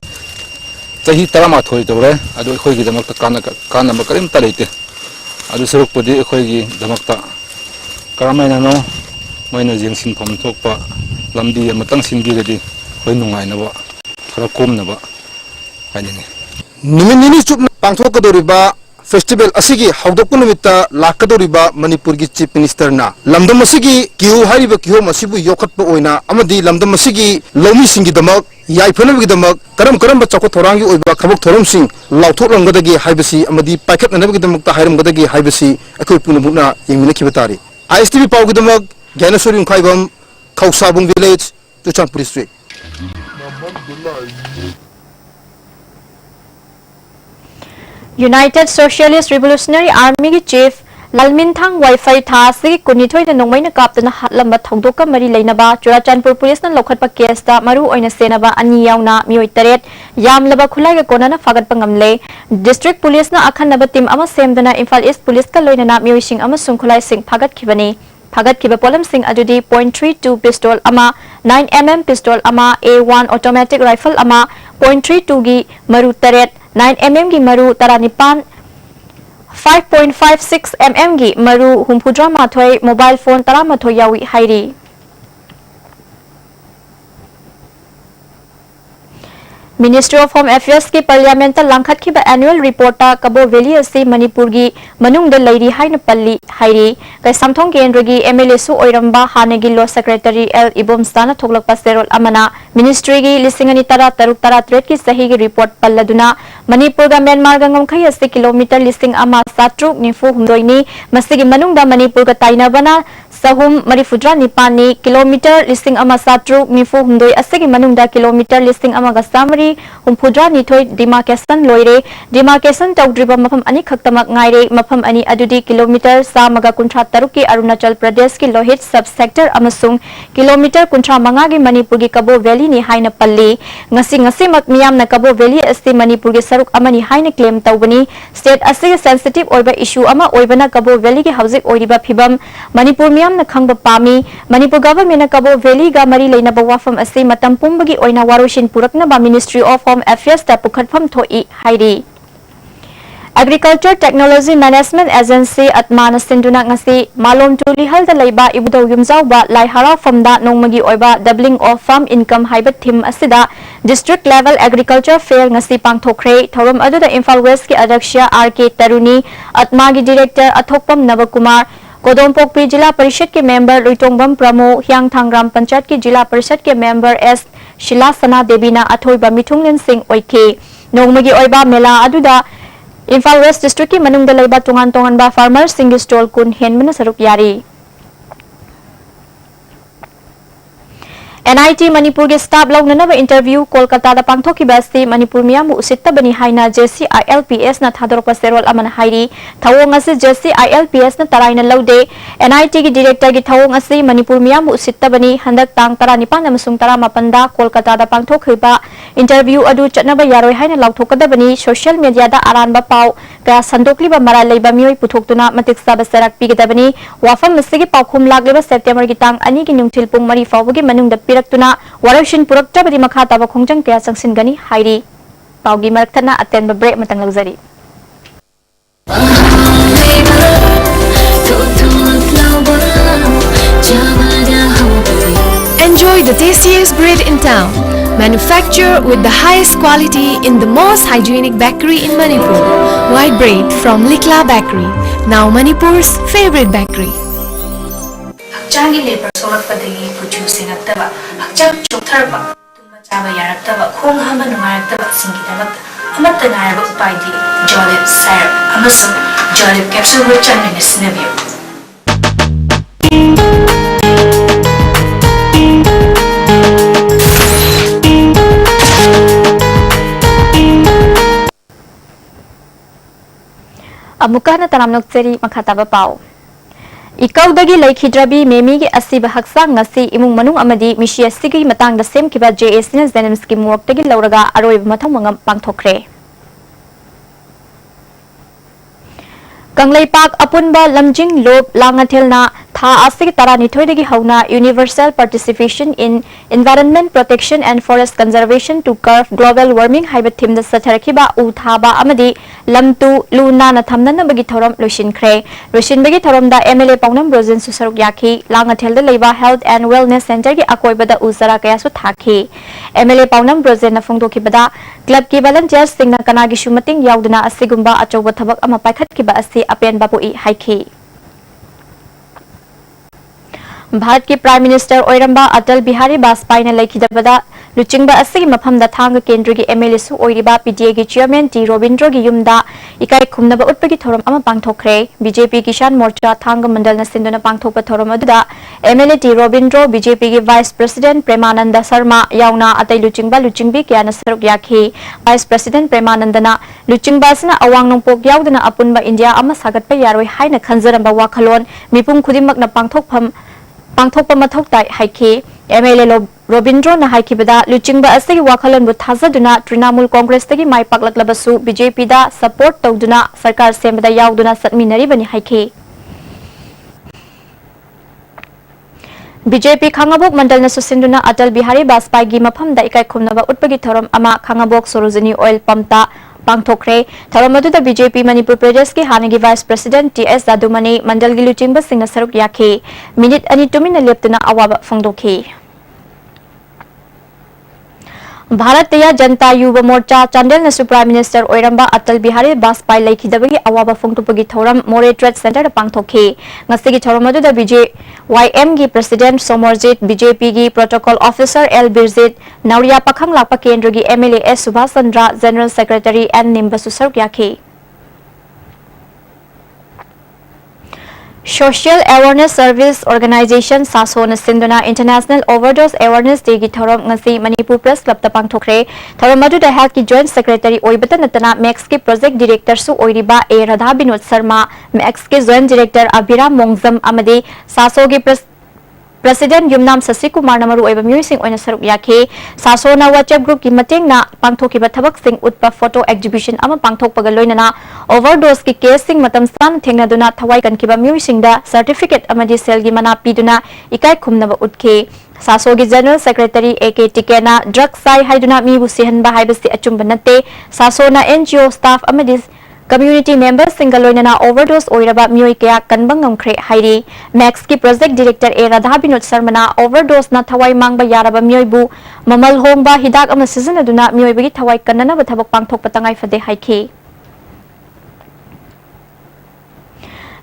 chahi tarama thoi to re ado khoi gi damak ta kana ma karim ta leite ado seruk podi khoi gi damak ta karamai na no moina jing sin pham thok pa lamdi matang sin gi di khoi nungai na ba khara kom na ba haini Nini chupna pangthokadoriba festival asigi hawdokku numita lakadoriba Manipur gi chief minister na lamdam asigi kiu hariba kihom asibu yokhatpa oina amadi lamdam asigi lawmi singi damak yaiphanabagi damak karam ba chakko thorangi oiba khabok thorom sing lauthok lamgadagi haibasi amadi paikhat nanabagi damak ta hairam gadagi haibasi akoi punumuna yengmina kibatari ISTV pawgi damak Gyanaswari Khaibam Khausabung village Chuchanpur district United Socialist Revolutionary Army ki chief Lalminthang Wi-Fi tha sigi kunithoi na nongmaina kaptana hatlamba thongdoka mari leinaba Churachandpur police na lokhatpa case ta maru oina senaba ani yauna mioi taret yamlaba khulai ga konana fagatpa ngamle district police na akhanaba team ama semdana Imphal East police ka loinana mioi sing ama sungkhulai sing phagat khibani phagat khiba polam sing adudi .32 pistol ama 9mm pistol ama A1 automatic rifle ama .32 gi maru taret 9mm gi maru taranipan 5.56 mm gi maru humpudra mathoi mobile phone taramathoi yawi hairi Ministry of Home Affairs ki parliamental langkhat ki ba annual report ta Kabo Valley asi Manipur gi manung da leiri haina palli hairi kai samthong kendra gi MLA su oiramba hanagi law secretary L Ibom Stana thoklak pa serol amana ministry gi lisingani tara taruk tara threat ki sahi gi report palladuna Manipur ga Myanmar ga ngomkhai asi kilometer lising ama satruk nifu humdoini masigi manung da Manipur ga taina bana sahum marifudra nipani kilometer lising ama satruk nifu humdoi asigi manung da kilometer lising ama ga samari humpudra nithoi demarcation loire demarcation tawdriba mafam ani khaktamak ngaire mafam ani adudi kilometer samaga kuntra taruki Arunachal Pradesh ki Lohit subsector amasung kilometer kuntra manga gi Manipur gi Kabo Valley ni haina palli ngasi mak miyam na Kabo Valley asti Manipur gi saruk amani haina claim tawbani state asigi sensitive oiba issue ama oibana Kabo Valley gi hauzik oiriba phibam Manipur miyam na khangba pami Manipur government na Kabo Valley ga mari leina ba wafam asi matam pumbagi oina warushin purakna ba Ministry of Home Affairs ta pukhatpham thoi hairi Agriculture Technology Management Agency Atmana Sinduna ngasi Malom Tuli Halda Leiba Ibudo Yumzau ba Lai Hara Famda Nongmagi Oiba Doubling of Farm Income Haibat Thim Asida District Level Agriculture Fair ngasi pangthokre thorom aduda Imphal West ki Adaksha RK Taruni Atmagi Director Athokpam Navakumar Kodompokpi Jila Parishad के member रुइतोंगबम promo हियांगथांग ग्राम पंचायत की जिला परिषद के member S शिलासना Devina अथोइबा मिथुंगलेन Singh ओइखे नोंगमगी ओइबा मेला अदुदा Imphal waste district की मनुंगदा लेबा तोंगान तोंगानबा farmer सिंग stall कुन हेनमना सरुक यारी NIT Manipur के स्टाफ लौननब इंटरव्यू कोलकाता दा पांगथोखिबासी मणिपुर मियाम उसित्तबनी हाइना JCILPS ना थादोरप सेरोल अमन हाइरी थवोंग असे JCILPS ना तराइना लौदे NIT की डायरेक्टर की थवोंग असे मणिपुर मियाम उसित्तबनी हंदक तांग 19 अमसुंग 19 दा कोलकाता दा पांगथोखिबा इंटरव्यू अदु चटनब यारोय हाइना लाउथोकदबनी सोशल मीडिया दा आरानबा पाव का संदोकलिबा मरा लेबा मियोय पुथोक्तुना मतिक साबा सरक पिगदबनी वाफम मसिगी पावखुम लागलेबा सेप्टेम्बर की तांग 2 की नुंगथिल पुंग मरी फावगी मनुंग पिरक्तुना वरौशिन पुरक्तबदी मखा ताबा खोंजंग कया संगसिनगनी हाइरी पावगी मरक्तना अतेनबा ब्रेक मतंग लौजरी Enjoy the tastiest bread in town, manufactured with the highest quality in the most hygienic bakery in Manipur. White bread from Likla Bakery, now Manipur's favorite bakery. हक्चांगी लेबर सोलकपदगी कुचु सिंगक्तबा हक्चांग चोथरबा तुम चाबा यारक्तबा खोंग हामा नुंगारक्तबा सिंगिदमत अमत्त नायरबा उपायदि जॉलिब सायर अमसुंग जॉलिब कैप्सूल विचन में सिनेबियो अमुकाना तरामनोक्सेरी मखाताबा पाओ इकौदगी लैखिद्रबी मेमी के असीबा हक्सांग ngasi imung manung amadi mishi asigi matang da semkiba JS na Zenems ki muwaktagi lauraga aroib mathong mangam pangthokre Kanglaipak apunba lamjing lob langathelna tha asigi taranithoidagi hauna universal participation in environment protection and forest conservation to curb global warming haiba theme da satharakiba u thaba amadi lamtu luna na thamnana bagi thoram loishinkhre loishinbagi thoram da MLA Paunam Brojen susaruk yaki langathel da leiba health and wellness center ki akoiba da uzara kaya su thaki MLA Paunam Brojen na phongdokibada club ki volunteers singna kanagi shumating yauduna asigumba achoba thabak ama paikhatkiba asi apen babu I haiki Bharat के prime minister ओइरंबा Atal Bihari Vajpayee ने लेखिदबदा लुचिंगबा असगी मफमदा थांग केंद्र की MLA सु ओइरिबा PTA की chairman T Robindro की युमदा इकाई खुमनबा उत्पगी theorem अमा पांगथोखरे BJP किसान मोर्चा थांग मंडल न सिंधुना पांगथोकबा theorem अदुदा MLA T Robindro BJP की वाइस प्रेसिडेंट प्रेमानंद शर्मा याउना अतै लुचिंगबा लुचिंगबी क्याना सरुक याखी वाइस प्रेसिडेंट प्रेमानंदना लुचिंगबासना अवांग नोंपोक याउदना अपुनबा इंडिया अमा सागतपा यारोय हाइना खंजरंबा वाखलोन मिपुम खुदिमकना पांगथोकपा मथौताई हाइखी एमएलए रोबिंद्रो ना हाइखिबदा लुचिंगबा असगी वाखलन बु थाजदुना तृणमूल कांग्रेस तगी माइ पाकलक्लबसु बीजेपी दा सपोर्ट तौदुना सरकार सेमदा याउदुना सतमिनरी बनि हाइखी बीजेपी खांगाबोक मंडल न सुसिंदुना अटल बिहारी वाजपेयी की मफमदा इकाई खुमनबा उत्पगी थोरम अमा Khangabok Sarojini oil पंपता पांगथोखरे theorem अदुदा BJP Manipur प्रदेश की हानगी वाइस प्रेसिडेंट टीएस दादुमनी मंडल की लुचिंगबा सिंगना सरुक याखी मिनिट अनि तुमिना लेप्तुना अवाबा फोंदोखी Bharatiya Janata Yuva Morcha Chandel नसु prime minister ओइरंबा Atal Bihari Vajpayee लेखिदबगी अवाबा फोंगतुपगी theorem मोरे trade centre पांगथोखी ngasi theorem अदुदा BJYM की प्रेसिडेंट सोमरजीत बीजेपी की प्रोटोकॉल ऑफिसर एल बिरजित नौरिया पखंग लापा केंद्र की MLA S Subhash Chandra general secretary N निम्बसु सरुक याखी Social Awareness Service Organization Sason Sinduna International Overdose Awareness Day की थोरम ngasi Manipur Press Club ta pangthokre थोरम अदुदा health की जॉइंट सेक्रेटरी ओइबता नतना मैक्स के प्रोजेक्ट डायरेक्टर सु ओइरिबा ए राधा विनोद शर्मा मैक्स के जॉइंट डायरेक्टर अभिराम मोंगजम अमदे सासो की प्रेसिडेंट युमनाम शशि कुमार नमरु ओइबा म्यूजिक ओइना सरुक याखे सासोना WhatsApp ग्रुप की मतेंगना पांगथोखिबा थबक सिंग उत्पा फोटो एग्जिबिशन अमा पांगथोकपगा लोइनना ओवरडोज की केस सिंग मतम सान थेंगनादुना थवाई कनकिबा म्यूजिक दा सर्टिफिकेट अमदि सेल की मना पीदुना इकाई खुमनबा उठखे सासो की जनरल सेक्रेटरी एके टिकेना ड्रग साई हाइदुना मीबु सिहनबा हाइबसि अचुंबा नते सासोना एनजीओ स्टाफ अमदि कम्युनिटी मेंबर्स सिंगल लोइनना ओवरडोज ओइरबा म्योय कया कनबंग ngमख्रे हाइरी मैक्स की project director A Radha Vinod Sharma overdose ना थवाई मांगबा यारबा म्योयबु ममल होंगबा हिदाक अमा सिजनदुना म्योयबगी थवाई कन्नना थबक पांगथोकपा तंगाई फदे हाइखी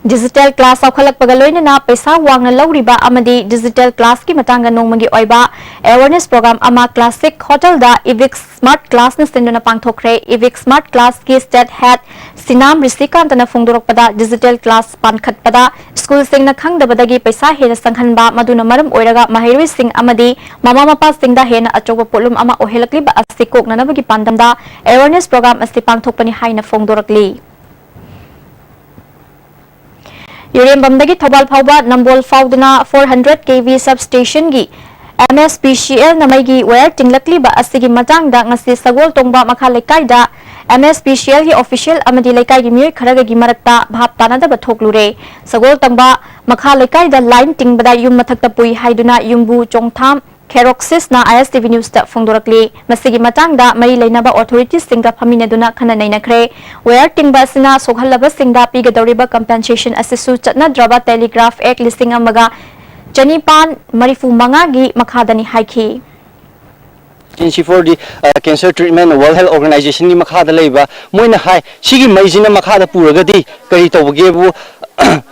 Digital class saukhalakkpaga loinana paisa wangna lawriba amadi digital class ki matanga nongmagi oiba awareness program ama Classic Hotel da Evic Smart Class na sinduna pangthokre. Evic Smart Class ki state head Sinam Risikantana phongdorokpada digital class pankhatpada school sing na khangdabadagi paisa hena sanghanba maduna maram oiraga mahairui sing amadi mama mapa sing da hena achoba polum ama ohelakliba asti koknanabagi pandamda awareness program asti pangthokpani haina phongdorakli. Yurembamdagi Thobal Phauba Nambol Faudana 400 kV substation gi MSPCL namaigi wire tinglakli ba asigi matangda ngasi sagol tongba makha lekai da MSPCL gi official amadi lekai gi mioi kharaga gi marakta bhap tanada ba thoklure sagol tangba makha lekai da line tingbada yum mathakta pui haiduna yumbu chongtham Keroxis na ISTV News ta phongdorakli masigi matangda mari leinaba authorities singda phaminaduna khana nainakre wire tingba sina sokhalaba singda pigadoriba compensation asisu chatna draba telegraph act listing amaga Janipan Marifu Mangagi Makadani Haiki. For the cancer treatment World Health Organization ni Makada Leba, Moina Hai, Shigi Mazina Makada Puragadi, Karito Gebu,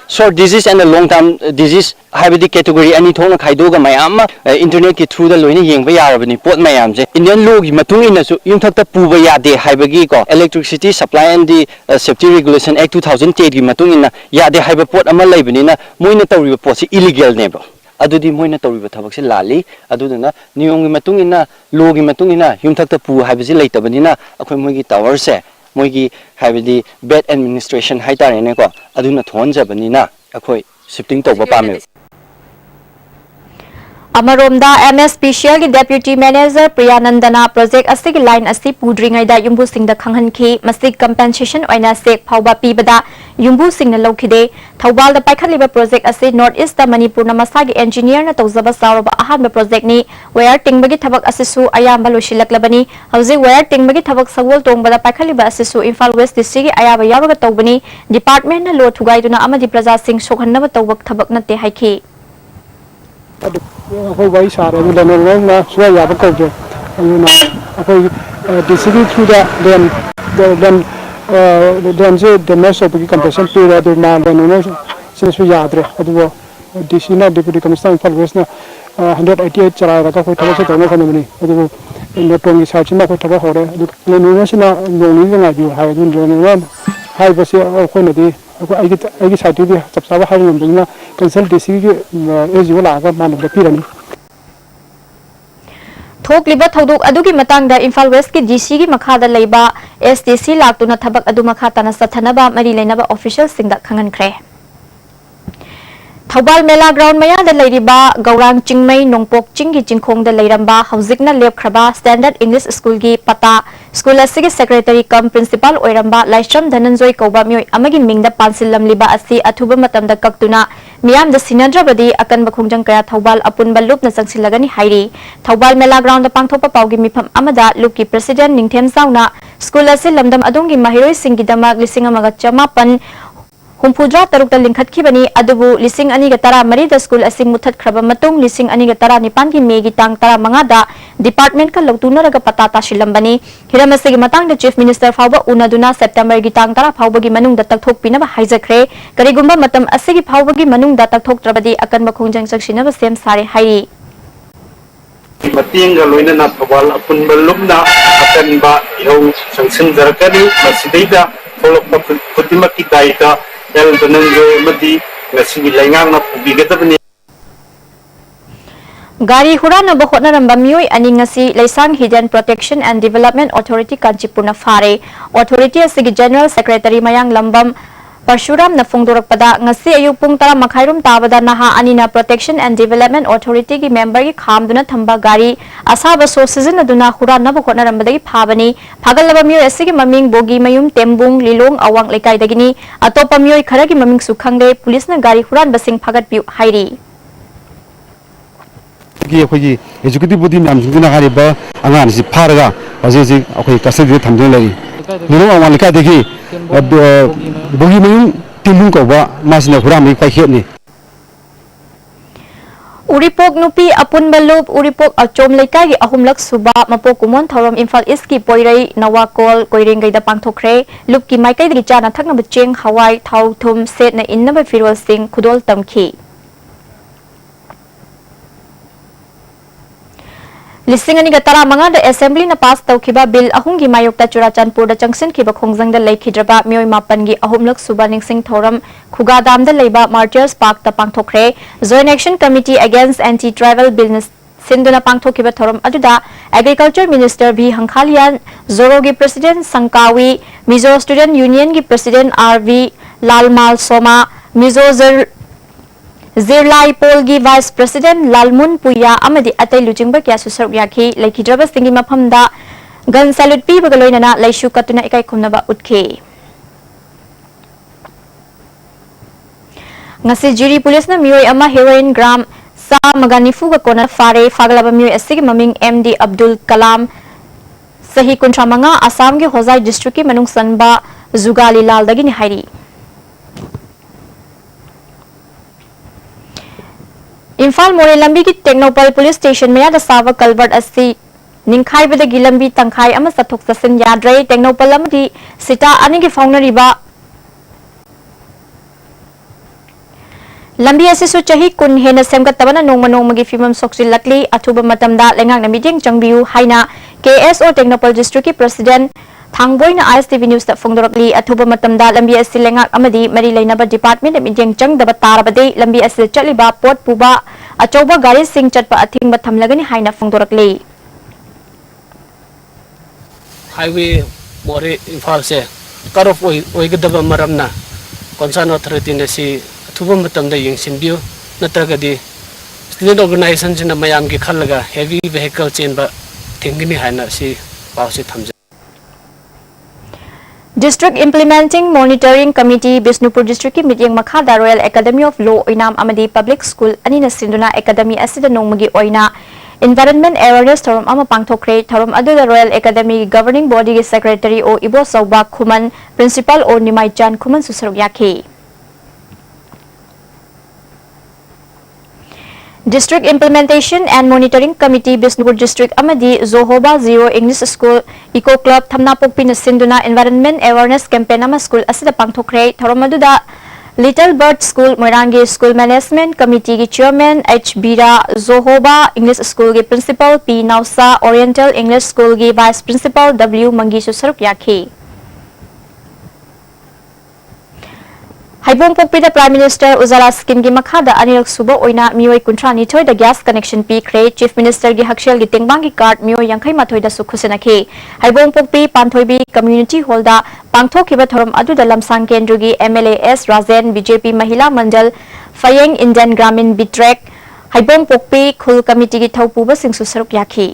short disease and a long term disease, hybrid category, any tone of Haidoga Mayama, internet through the Luni Yang Bayarabani, Port Mayamse, Indian Logi Matunina, Yuntaka Pubaya de Hybagigo, Electricity Supply and the Safety Regulation Act 2008 Matunina, Yade Hyberport Amalabanina, Moina report illegal neighbor. Adudi moina tawriba thabakse lali aduduna niyong gi matungina law gi matungina yumthakta pu haibasi leitabani akhoi moigi tower se moigi haibadi bad administration haitare ne ko aduna thonjabani na akhoi shifting tawba pame. Amaromda MSPCL ki Deputy Manager Priyanandana project asig line asi pudringai da yumbu singda khanghanki masig compensation oina sek phauba pibada yumbu singna lokhide Thobal da paikhaliba project asi North East da Manipur na masagi engineer na tawzaba saraba ahanba project ni wire tingbagi thabak asisu ayamba loshilak-labani hauji wire tingbagi thabak sagol tongbada paikhaliba asisu Imphal West district gi ayaba yabaga tawbani department na lo thugaiduna amadi praja sing sokhanna tawbak thabak nate haiki. Akwai wai sare mu da nan na suwa ya ba kauke akwai district through the then the most of the compensation period na da no sin su ya dre adu DC na deputy commissioner Imphal West na 188 chara ra ka ko thaba se to no khana mani adu no tongi sa chima ko thaba hore adu no sina no ni nga ju ha du no hai ba se ko na di ai sa ti bi chap sa ba ha ni na cancel DC gi eji wala ga man da pirani Thokliba thodok adugi matangda Imphal West ki DC gi makhada leiba STC laktuna thabak adu makhatana sathanaba mari leinaba official singda khangankre. Thobal Mela Ground Maya da leiriba Gaurang Chingmai Nongpok Chingi Chingkhong da leiramba hauzikna lepkhraba Standard English School gi pata school asigi secretary cum principal oiramba Laishram Dhananjoy Kauba mioi amagi mingda pansilam liba asi athuba matamda kaktuna miyam da sinadrabadi akan bakhongjang kaya Thobal apunba lup na sangsilagani hairi Thobal Mela Ground da pangthopa paugi mifam amada lupki president Ningthem Sauna school asi lamdam adongi mahiroi singi damak lising amaga chamapan Humpudra tarukta lingkhat kibani adubu lising ani gatara marida school asing muthat khraba matung lising ani gatara nipan ki megi tang tara mangada department ka lawtuna raga patata shilambani hiramasi gi matang da chief minister phawba unaduna September gi tang tara phawba gi manung da takthok pinaba haijakre karigumba matam asigi phawba gi manung da takthok trabadi akan bakhongjang saksina ba sem sare hairi Mating ga loina na Thobal apun balumna akan ba ihong sangsin jarakani masidida folok pa kutimaki daita El Dhananjoy Madi ngasigi laingang na pubigadabani Gari hurana ba hotnaramba mioi ani ngasi Laisang Hidden Protection and Development Authority Kanchipur na fare authority asigi general secretary Mayang Lambam Parshuram na phongdorakpada ngasi ayuk pung tara makhairum tabada naha anina Protection and Development Authority gi member gi khamduna thamba gari asaba sources aduna hurana ba hotnarambadagi phabani phagalaba mioi asigi maming bogi mayum tembung lilong awang lekai dagini atopa mioi kharagi maming sukhangde police na gari huran basing phagat piu hairi ki akhoi executive body nam jingna gari ba angan si pharaga aje akhoi kasagi thamjong lai lilong awang lekai dagi bogi mayum tembung ko ba masna huram mai kai ni Uripok नुपी अपुनबा लूप उरीपोक अचोम लेकाई की अहुमलक सुबा मपोक कुमोन थौरम Imphal east की पोइरई नवाकोल कोइरेंगैदा पांगथोखरे loop की माइकैदगी चाना थकनब चेंग हवाई थाउ थुम सेटना इन्नब फिरोल सिंह खुदोल तमखी लिसिंग अनिगा तरा मंगादा असेंबली न पास तौखिबा बिल अहुंगी मायोक्ता चुराचानपुर चंगसिन खिबा खोंगजंग लेखिद्रबा मियोय मापनगी अहुमलक सुबा निंगसिंग थौरम खुगादाम द लेबा मार्चर्स पार्क ता पांगथोखरे joint action committee against anti tribal business सिंधुना पांगथोखिबा थौरम अदुदा एग्रीकल्चर मिनिस्टर भी हंखालियान जोरोगी प्रेसिडेंट संकावी मिजो स्टूडेंट यूनियन की प्रेसिडेंट आरवी लालमाल सोमा मिजो जिरलाई पोल की वाइस प्रेसिडेंट लालमुन पुया अमदी अतै लुचिंग क्या सुसरुक याखी लेखिद्रबा सिंगी मफमदा गन सैल्यूट पीबगा लोइनना लैशु कतुना इकाई खुमनबा उठखे ngasi jiri पुलिस ना मियोय अमा हेरोइन ग्राम सा मगानिफु का कोना फारे फागलाबा मियोय असिगी ममिंग एमडी अब्दुल कलाम सही कुंट्रामंगा असम के होजाई डिस्ट्रिक्ट की मनुंग सनबा जुगाली लाल दगी निहारी इम्फाल मोरे लंबी की टेक्नोपल पुलिस स्टेशन में सावा कलवर्ट अस्सी निंखाइबदगी लंबी तंखाई अमा सथोक ससिन याद्रे टेक्नोपल अमदी सिटा अनि की फाउनरीबा लंबी असिसु चही कुन हेना सेमगतबना नोंगमा नोंगमगी फिमम सोक्सिलकली अथुबा मतमदा लेंगांगना मिटिंग चंगबियु हाइना केएसओ टेक्नोपल डिस्ट्रिक्ट की प्रेसिडेंट थांगबोइना आईएसटीवी न्यूज ता फोंगदोरकली अथुबा मतमदा लंबी असि लेंगाक अमदी मरी लेनाबा डिपार्टमेंट मिटिंग चंगदबा तारबदे लंबी असि चलिबा पोट पुबा अचौबा गाड़ी सिंह चटपा अथिंगबा थमलगनी हाइना फोंगदोरकली हाईवे मोरे इम्फाल से कट ऑफ ओइगदबा मरमना कंसर्न अथॉरिटी ने सी अथुबा मतमदा यंगसिनबियो नत्रगदी स्टूडेंट ऑर्गेनाइजेशन सिना मयाम की खलगा हेवी व्हीकल चेनबा थिंगनी हाइना सी पाउसी थमज District Implementing Monitoring Committee Bisnupur District की मीटिंग मखादा Royal Academy of Law Oinam अमदी Public School अनिना सिंदुना Academy असिदा नोंगमगी ओइना Environment Awareness थौरम अमा पांगथोखरे थौरम अदुदा Royal Academy Governing Body की Secretary ओ इबो सौबा खुमन Principal ओ निमाइचान खुमन सुसरुक याखी District Implementation and Monitoring Committee Bisnupur District Amadi Zohoba Zero English School Eco Club Thamna Pokpina Sinduna Environment Awareness Campaign Ama School Asida Pangthokre Thoromaduda Little Bird School Moirangi School Management Committee ki Chairman H Bira Zohoba English School ki Principal P Nausa Oriental English School ki Vice Principal W Mangi Susaruk Yakhi Haibong पोकपीदा prime minister Ujala scheme की मखादा अनिरक सुबो ओइना मियोय कुंट्रा निथोय द गैस कनेक्शन पीखरे चीफ मिनिस्टर की हक्सेल की तेंगबांग की कार्ड मियोय यांखै माथोय द सुखुसनखे हाइबोंग पोकपी पांथोयबी कम्युनिटी हॉल दा पांगथोखिबा थोरम अदुदा लमसांग केंद्र की एमएलए एस राजेन बीजेपी महिला मंडल फयेंग इंडियन ग्रामीण बिट्रेक हाइबोंग पोकपी खुल कमिटी की थौपुबा सिंसु सरुक याखी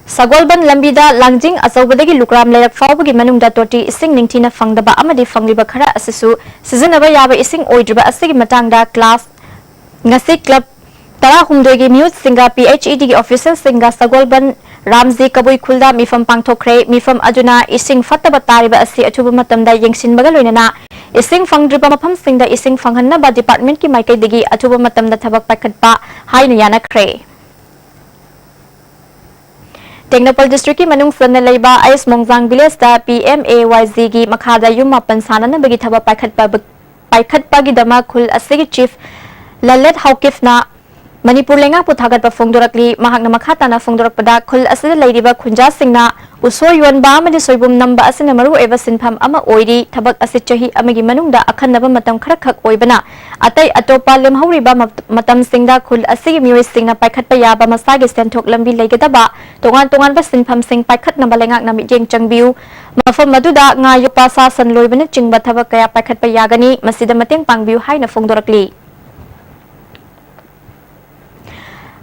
सगोलबन लंबीदा लांजिंग अचौबदगी लुक्राम लेरक फाउबगी मनुंगदा तोटी इसिंग निंगथिना फंगदबा अमदी फंगलिबा खरा असिसु सिजनबा याबा इसिंग ओइद्रबा असगी मतंगदा क्लास ngasi क्लब तरा हुमदोगी म्यूज सिंगा पीएचईडी की ऑफिसर सिंगा सगोलबन रामजी कबुई खुलदा मिफम पांगथोखरे मिफम अजुना इसिंग फत्तबा तारिबा असि अथुबा मतमदा यंगसिनबगा लोइनना इसिंग फंगद्रिबा मफम सिंगदा इसिंग फंगहन्नबा डिपार्टमेंट की माइकैदगी अथुबा मतमदा थबक पाखटपा हाइना यानखरे टेक्नोपल डिस्ट्रिक्ट की मनुंग सन्न लेबा आइस मोंगजांग विलेज दा पीएमएवाईजी की मखादा युम मापन साननबगी थबा पाइखटपा की दमा खुल असगी चीफ ललित हाउकिफना मणिपुर लेंगा पुथागत फोंगदोरकली महाकना मखाताना फोंगदोरकपदा खुल असद लेरिबा खुंजा सिंगना उसो योनबा अमदि सोइबुम नंबा असना मरु एबा सिनफम अमा ओइरी थबक असि चही अमगी मनुंगदा अखन्नबा मतम खरक खक ओइबना अतै अतोपा लेमहौरिबा मतम सिंगदा खुल असि मियोय सिंगना पाइखटपा याबा मसागे सेंथोक लंबी लेगदबा तोंगान तोंगान बा सिनफम सिंग पाइखटनबा लेंगाकना मिजेंग चंगबियु मफम मदुदा nga yopa sa san loibana chingba thaba kaya paikhatpa yagani masida mateng pangbiu haina phongdorakli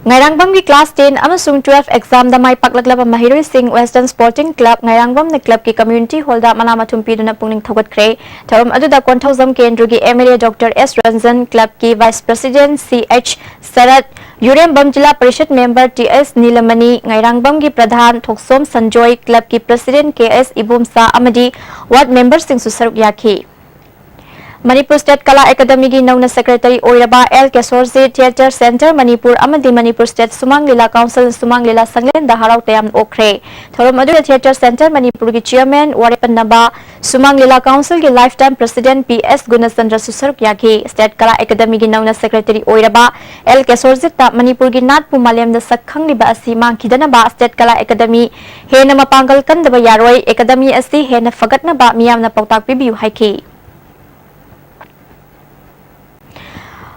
Ngairangbam की क्लास 10 अमसुंग 12 एग्जाम दा माइ पाकलकलबा Mahiroy Singh western sporting club ngairangbam ने क्लब की कम्युनिटी हॉल दा मनामथुम पीदुना पुंगनिंग थगतख्रे थरम अदुदा कोंथौजम केंद्र की MLA doctor S Ranjan club की vice president CH Sharad Yurembam Zila Parishad member TS Nilamani ngairangbam की प्रधान थोकसोम संजोय क्लब की प्रेसिडेंट केएस इबुमसा अमदी वार्ड मेंबर सिंह सुसरुक याखी Manipur State Kala Academy gi Nauna Secretary Oiraba L. Kesorji Theatre Center Manipur Amadi Manipur State Sumang Lila Council Sumang Lila Sanglen da Harau Tayam Okre Thorom Adu Theatre Center Manipur gi Chairman Warepan Naba Sumang Lila Council gi Lifetime President P.S. Gunasandra Susaruk Yaki State Kala Academy gi Nauna Secretary Oiraba L. Kesorji ta Manipur gi Natpu Malyam da Sakhang liba asi mangkidana ba State Kala Academy hena mapangal kandaba yaroi Academy asi hena fagatna ba miyamna pautak pibiu haiki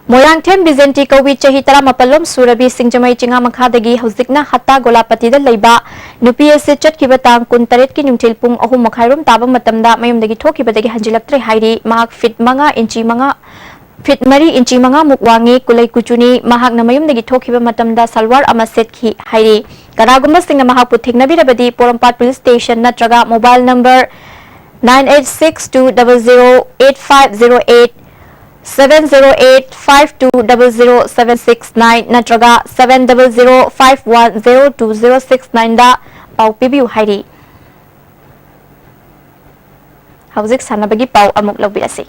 Moyang Them Bizenti Kowi Chahi Tara Mapalom Surabi Singjamai Chinga Makhadagi Hozikna Hatta Golapati da Leiba NUPSC Chatkiba Tang Kuntaret ki Nungtil Pung Ahum Makhairum Taba Matamda Mayumdagi Thokibadagi Hanjilaktre Hairi Mahak Fit Manga Inchi Manga Fit Mari Inchi Manga Mukwangi Kulai Kuchuni Mahak na Mayumdagi Thokiba Matamda Salwar Amaset ki Hairi Karagumba Singna Mahak Puthingna Birabadi Porampat Police Station Natraga Mobile Number 9862008508 70852000769 natraga 700510206 da pau pibiu hairi hauzik sanabagi pau amuk lobirasi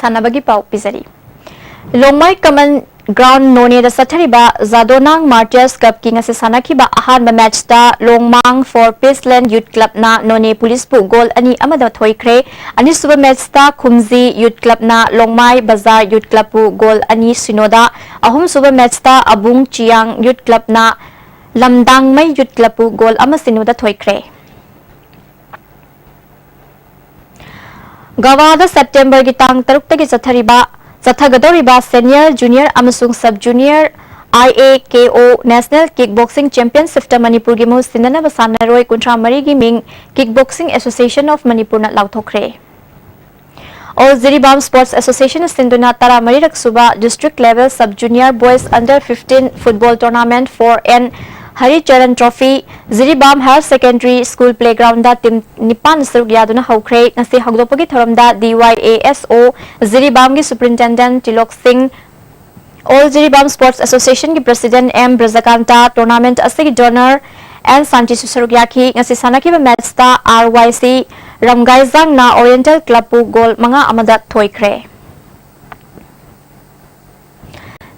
Sanabagi pau pizari Longmai Common Ground None da Sathariba Zadonang Martyrs Cup King ase sanakiba ahan match da Longmang for Peaceland Youth Club na None Police pu goal ani amada thoikre ani suba match da Khumzi Youth Club na Longmai Bazar Youth Club pu goal ani sinoda ahum suba match da Abung Chiang Youth Club na Lamdang Mai Youth Club pu goal ama sinoda thoikre Gawada September ki tang taruk tagi Sathagadoriba Senior, Junior amasung Sub Junior IAKO National Kickboxing Championship ta Manipur gi mo sinana basana roi kuntra mari gi ming Kickboxing Association of Manipur na lauthokre All Ziribam Sports Association Sinduna Tara Mari Raksuba District Level Sub Junior Boys Under 15 Football Tournament for N Hari Charan Trophy Ziribam Higher Secondary School Playground da Team Nipan Surgyaduna Haukre Nasi Hagdopagi Thoramda DYASO Ziribam gi Superintendent Tilok Singh All Ziribam Sports Association ki President M Brazakanta Tournament asigi donor and Santi Susarugyaki ngasi sanaki ba match ta RYC Ramgaizang na Oriental Club pu goal mga amadat thoikre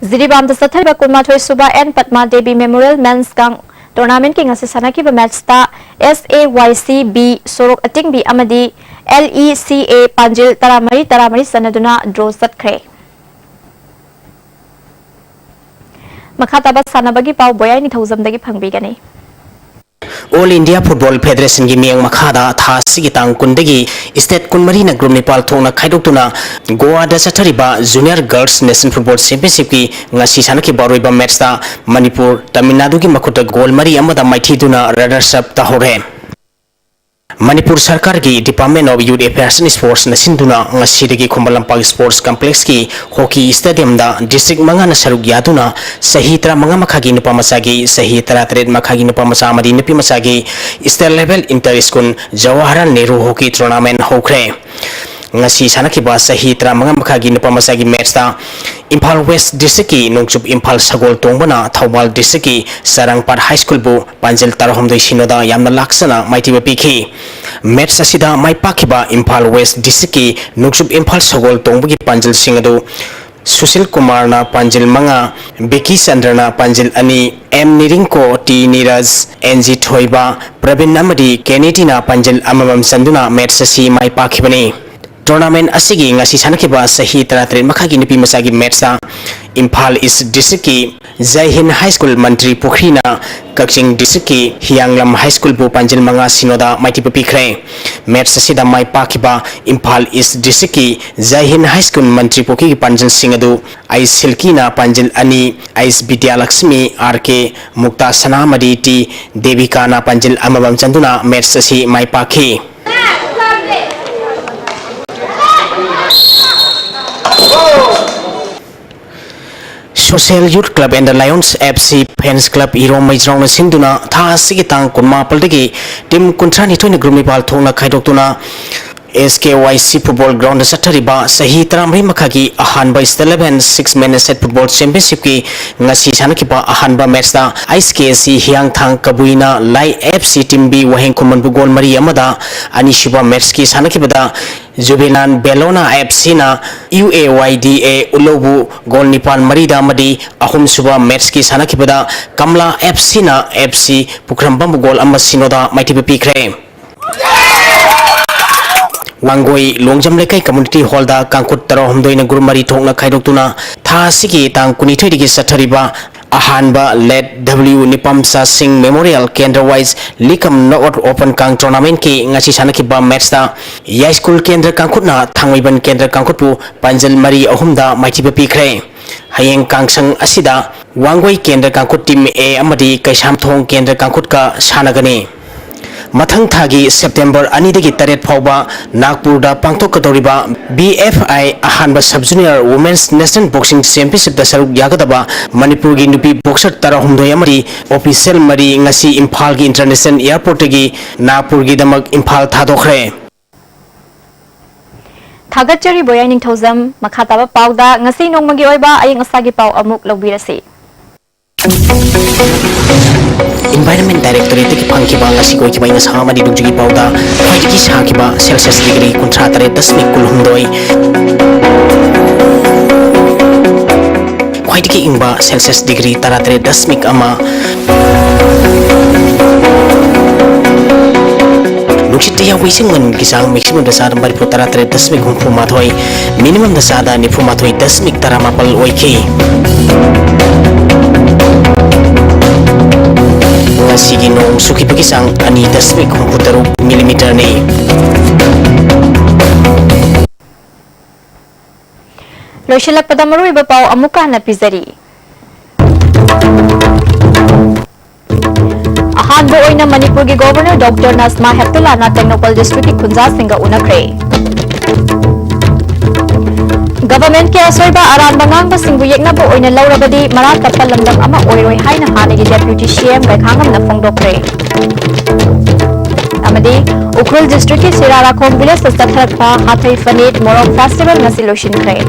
Ziribam da Sathariba Kunmathoi Suba and Padma Devi Memorial Men's Gang Tournament ki ngasi sanaki ba match ta SAYC B Sorok Ating B amadi LECA Panjil Taramari sanaduna draw satkre Makhataba sanabagi pau boyai ni thauzamdagi phangbigani All India Football Federation gi miang makhada tha sigitang kundagi state kunmari na group Nepal thongna khaidokuna Goa da chathariba Junior Girls National Football Championship ki ngasi sanaki baroiba match ta Manipur Tamil Nadu gi makhuta goal mari amada maithiduna runners up ta hore Manipur Sarkar ki Department of Youth Affairs and Sports na sinduna ngasidagi Khumbalampak Sports Complex ki hockey stadium da district manga na saruk yaduna sahitra manga makhagi nupa masagi sahitra tred makhagi nupa masa amadi nupi masagi state level inter school Jawaharlal Nehru hockey tournament hokre ngasi sanakiba sahitra manga makhagi nupa masagi match ta Imphal West District ki Nongchup Imphal Sagol Tongbana Thawbal District ki Sarangpat High School bu Panjil Tarahomdoi Sinoda yamna laksana maitiba pikhi match asida mai pakiba Imphal West District ki Nongchup Imphal Sagol Tongbugi Panjil Singadu Sushil Kumar na Panjil manga Becky Sandrana Panjil ani M Niringko T Niraj NG Thoiba Pravin Namadi Kennedy na Panjil amamam sanduna match asi mai pakibani Tournament asigi ngasi sanakiba sahi taratren makhagi nipi masagi matcha Imphal East District ki Jai Hind High School Mantri Pokhri na Kakching District ki Hianglam High School bu Panjil manga sinoda maiti pikre match asida mai pakiba Imphal East District ki Jai Hind High School Mantri Pokhri ki Panjil Singadu Ais Silki na Panjil ani Ais Vidya Lakshmi RK Mukta Sanamadi T Devika na Panjil amabam chanduna match asi mai pakhi Social Youth Club and the Lions FC Fans Club Irom Maizrong Sinduna Tha Sigi Tang Kunma Paldagi Tim Kuntrani Twin Group Nepal Thongna Khaidokuna SKYC Football Ground Satariba Sahi Taramri Makagi Ahanba is 11 6-man set football championship ki ngasi sanakipa Ahanba match da ISKC Hyang Thang Kabuina Lai FC Team B Waheng Kuman Bugol Mari Amada Anishiba match ki sanakipa da Jubilan Bellona FC na UAYDA Ulobu Gol Nipan Marida Madi Ahum Suba match ki sanakipa da Kamla FC na FC Pukrambam Gol Amasinoda Mighty Pikre Wangoi Longjam Lekai Community Hall da Kangkut Taro Homdoina Gurumari Thongna Khaidokuna Tha Sigi Tang Kunithoi Digi Sathariba Ahanba led W Nipamsa Singh Memorial Kendra Wise Likam Knockout Open Kang Tournament ki ngasi sanakiba match da Yai School Kendra Kangkutna Thangwiban Kendra Kangkutpu Panjal Mari Ahumda Maitiba Pikre Hayeng Kangsang Asida Wangoi Kendra Kangkut Team A Amadi Kaisham Thong Kendra Kangkut ka Sanagani Mathang Thagi September Anidagi Taret Phauba Nagpur da Pangthokadoriba BFI Ahanba Sub-Junior Women's National Boxing Championship da saruk yagadaba Manipur gi nupi boxer tara humdoi amari official mari ngasi Imphal gi International Airport gi Nagpur gi damak Imphal thadokre Thagachari Boya Ningthozam Makhataba Pauda ngasi nongmagi oiba ayeng asagi pau amuk lobirasi Environment Directorate ki pangkiba ngasi ko kiba ina sama di dugji pauda ki sa kiba Celsius degree kontra tare 10 kulhumdoi ki ingba Celsius degree taratare 10 ama Nuksitiya wising man kisang maximum dasar bari putara tare 10 humpu mathoi minimum dasada ni fumathoi 10 taramapal oiki Sigi nong suki pakisang ani 10 mm ni Loshilak pada marui bapau amuka na pizari Ahanbo oina Manipur gi Governor Dr. Nazma Heptullah na Technopal District ki Khunja Singha unakre Government ke asoiba aran bangang ba singbu yekna bo oina laurabadi mara tapal lamdam ama oiroi haina hanagi Deputy CM ga khangam na phongdokre amadi Ukhrul District ki Sirara Khom village sa Satharakpa Hathai Fanit Morok Festival na siloshin kre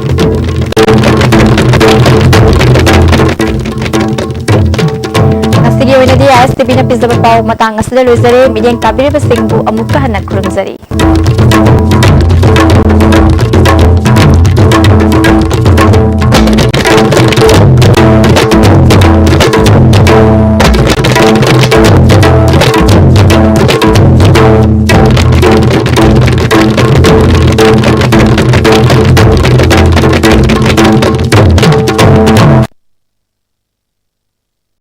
Asigi oina di ASTB na pizza pau matang asda loizare mideng kabire ba singbu amuka hanak khurumzari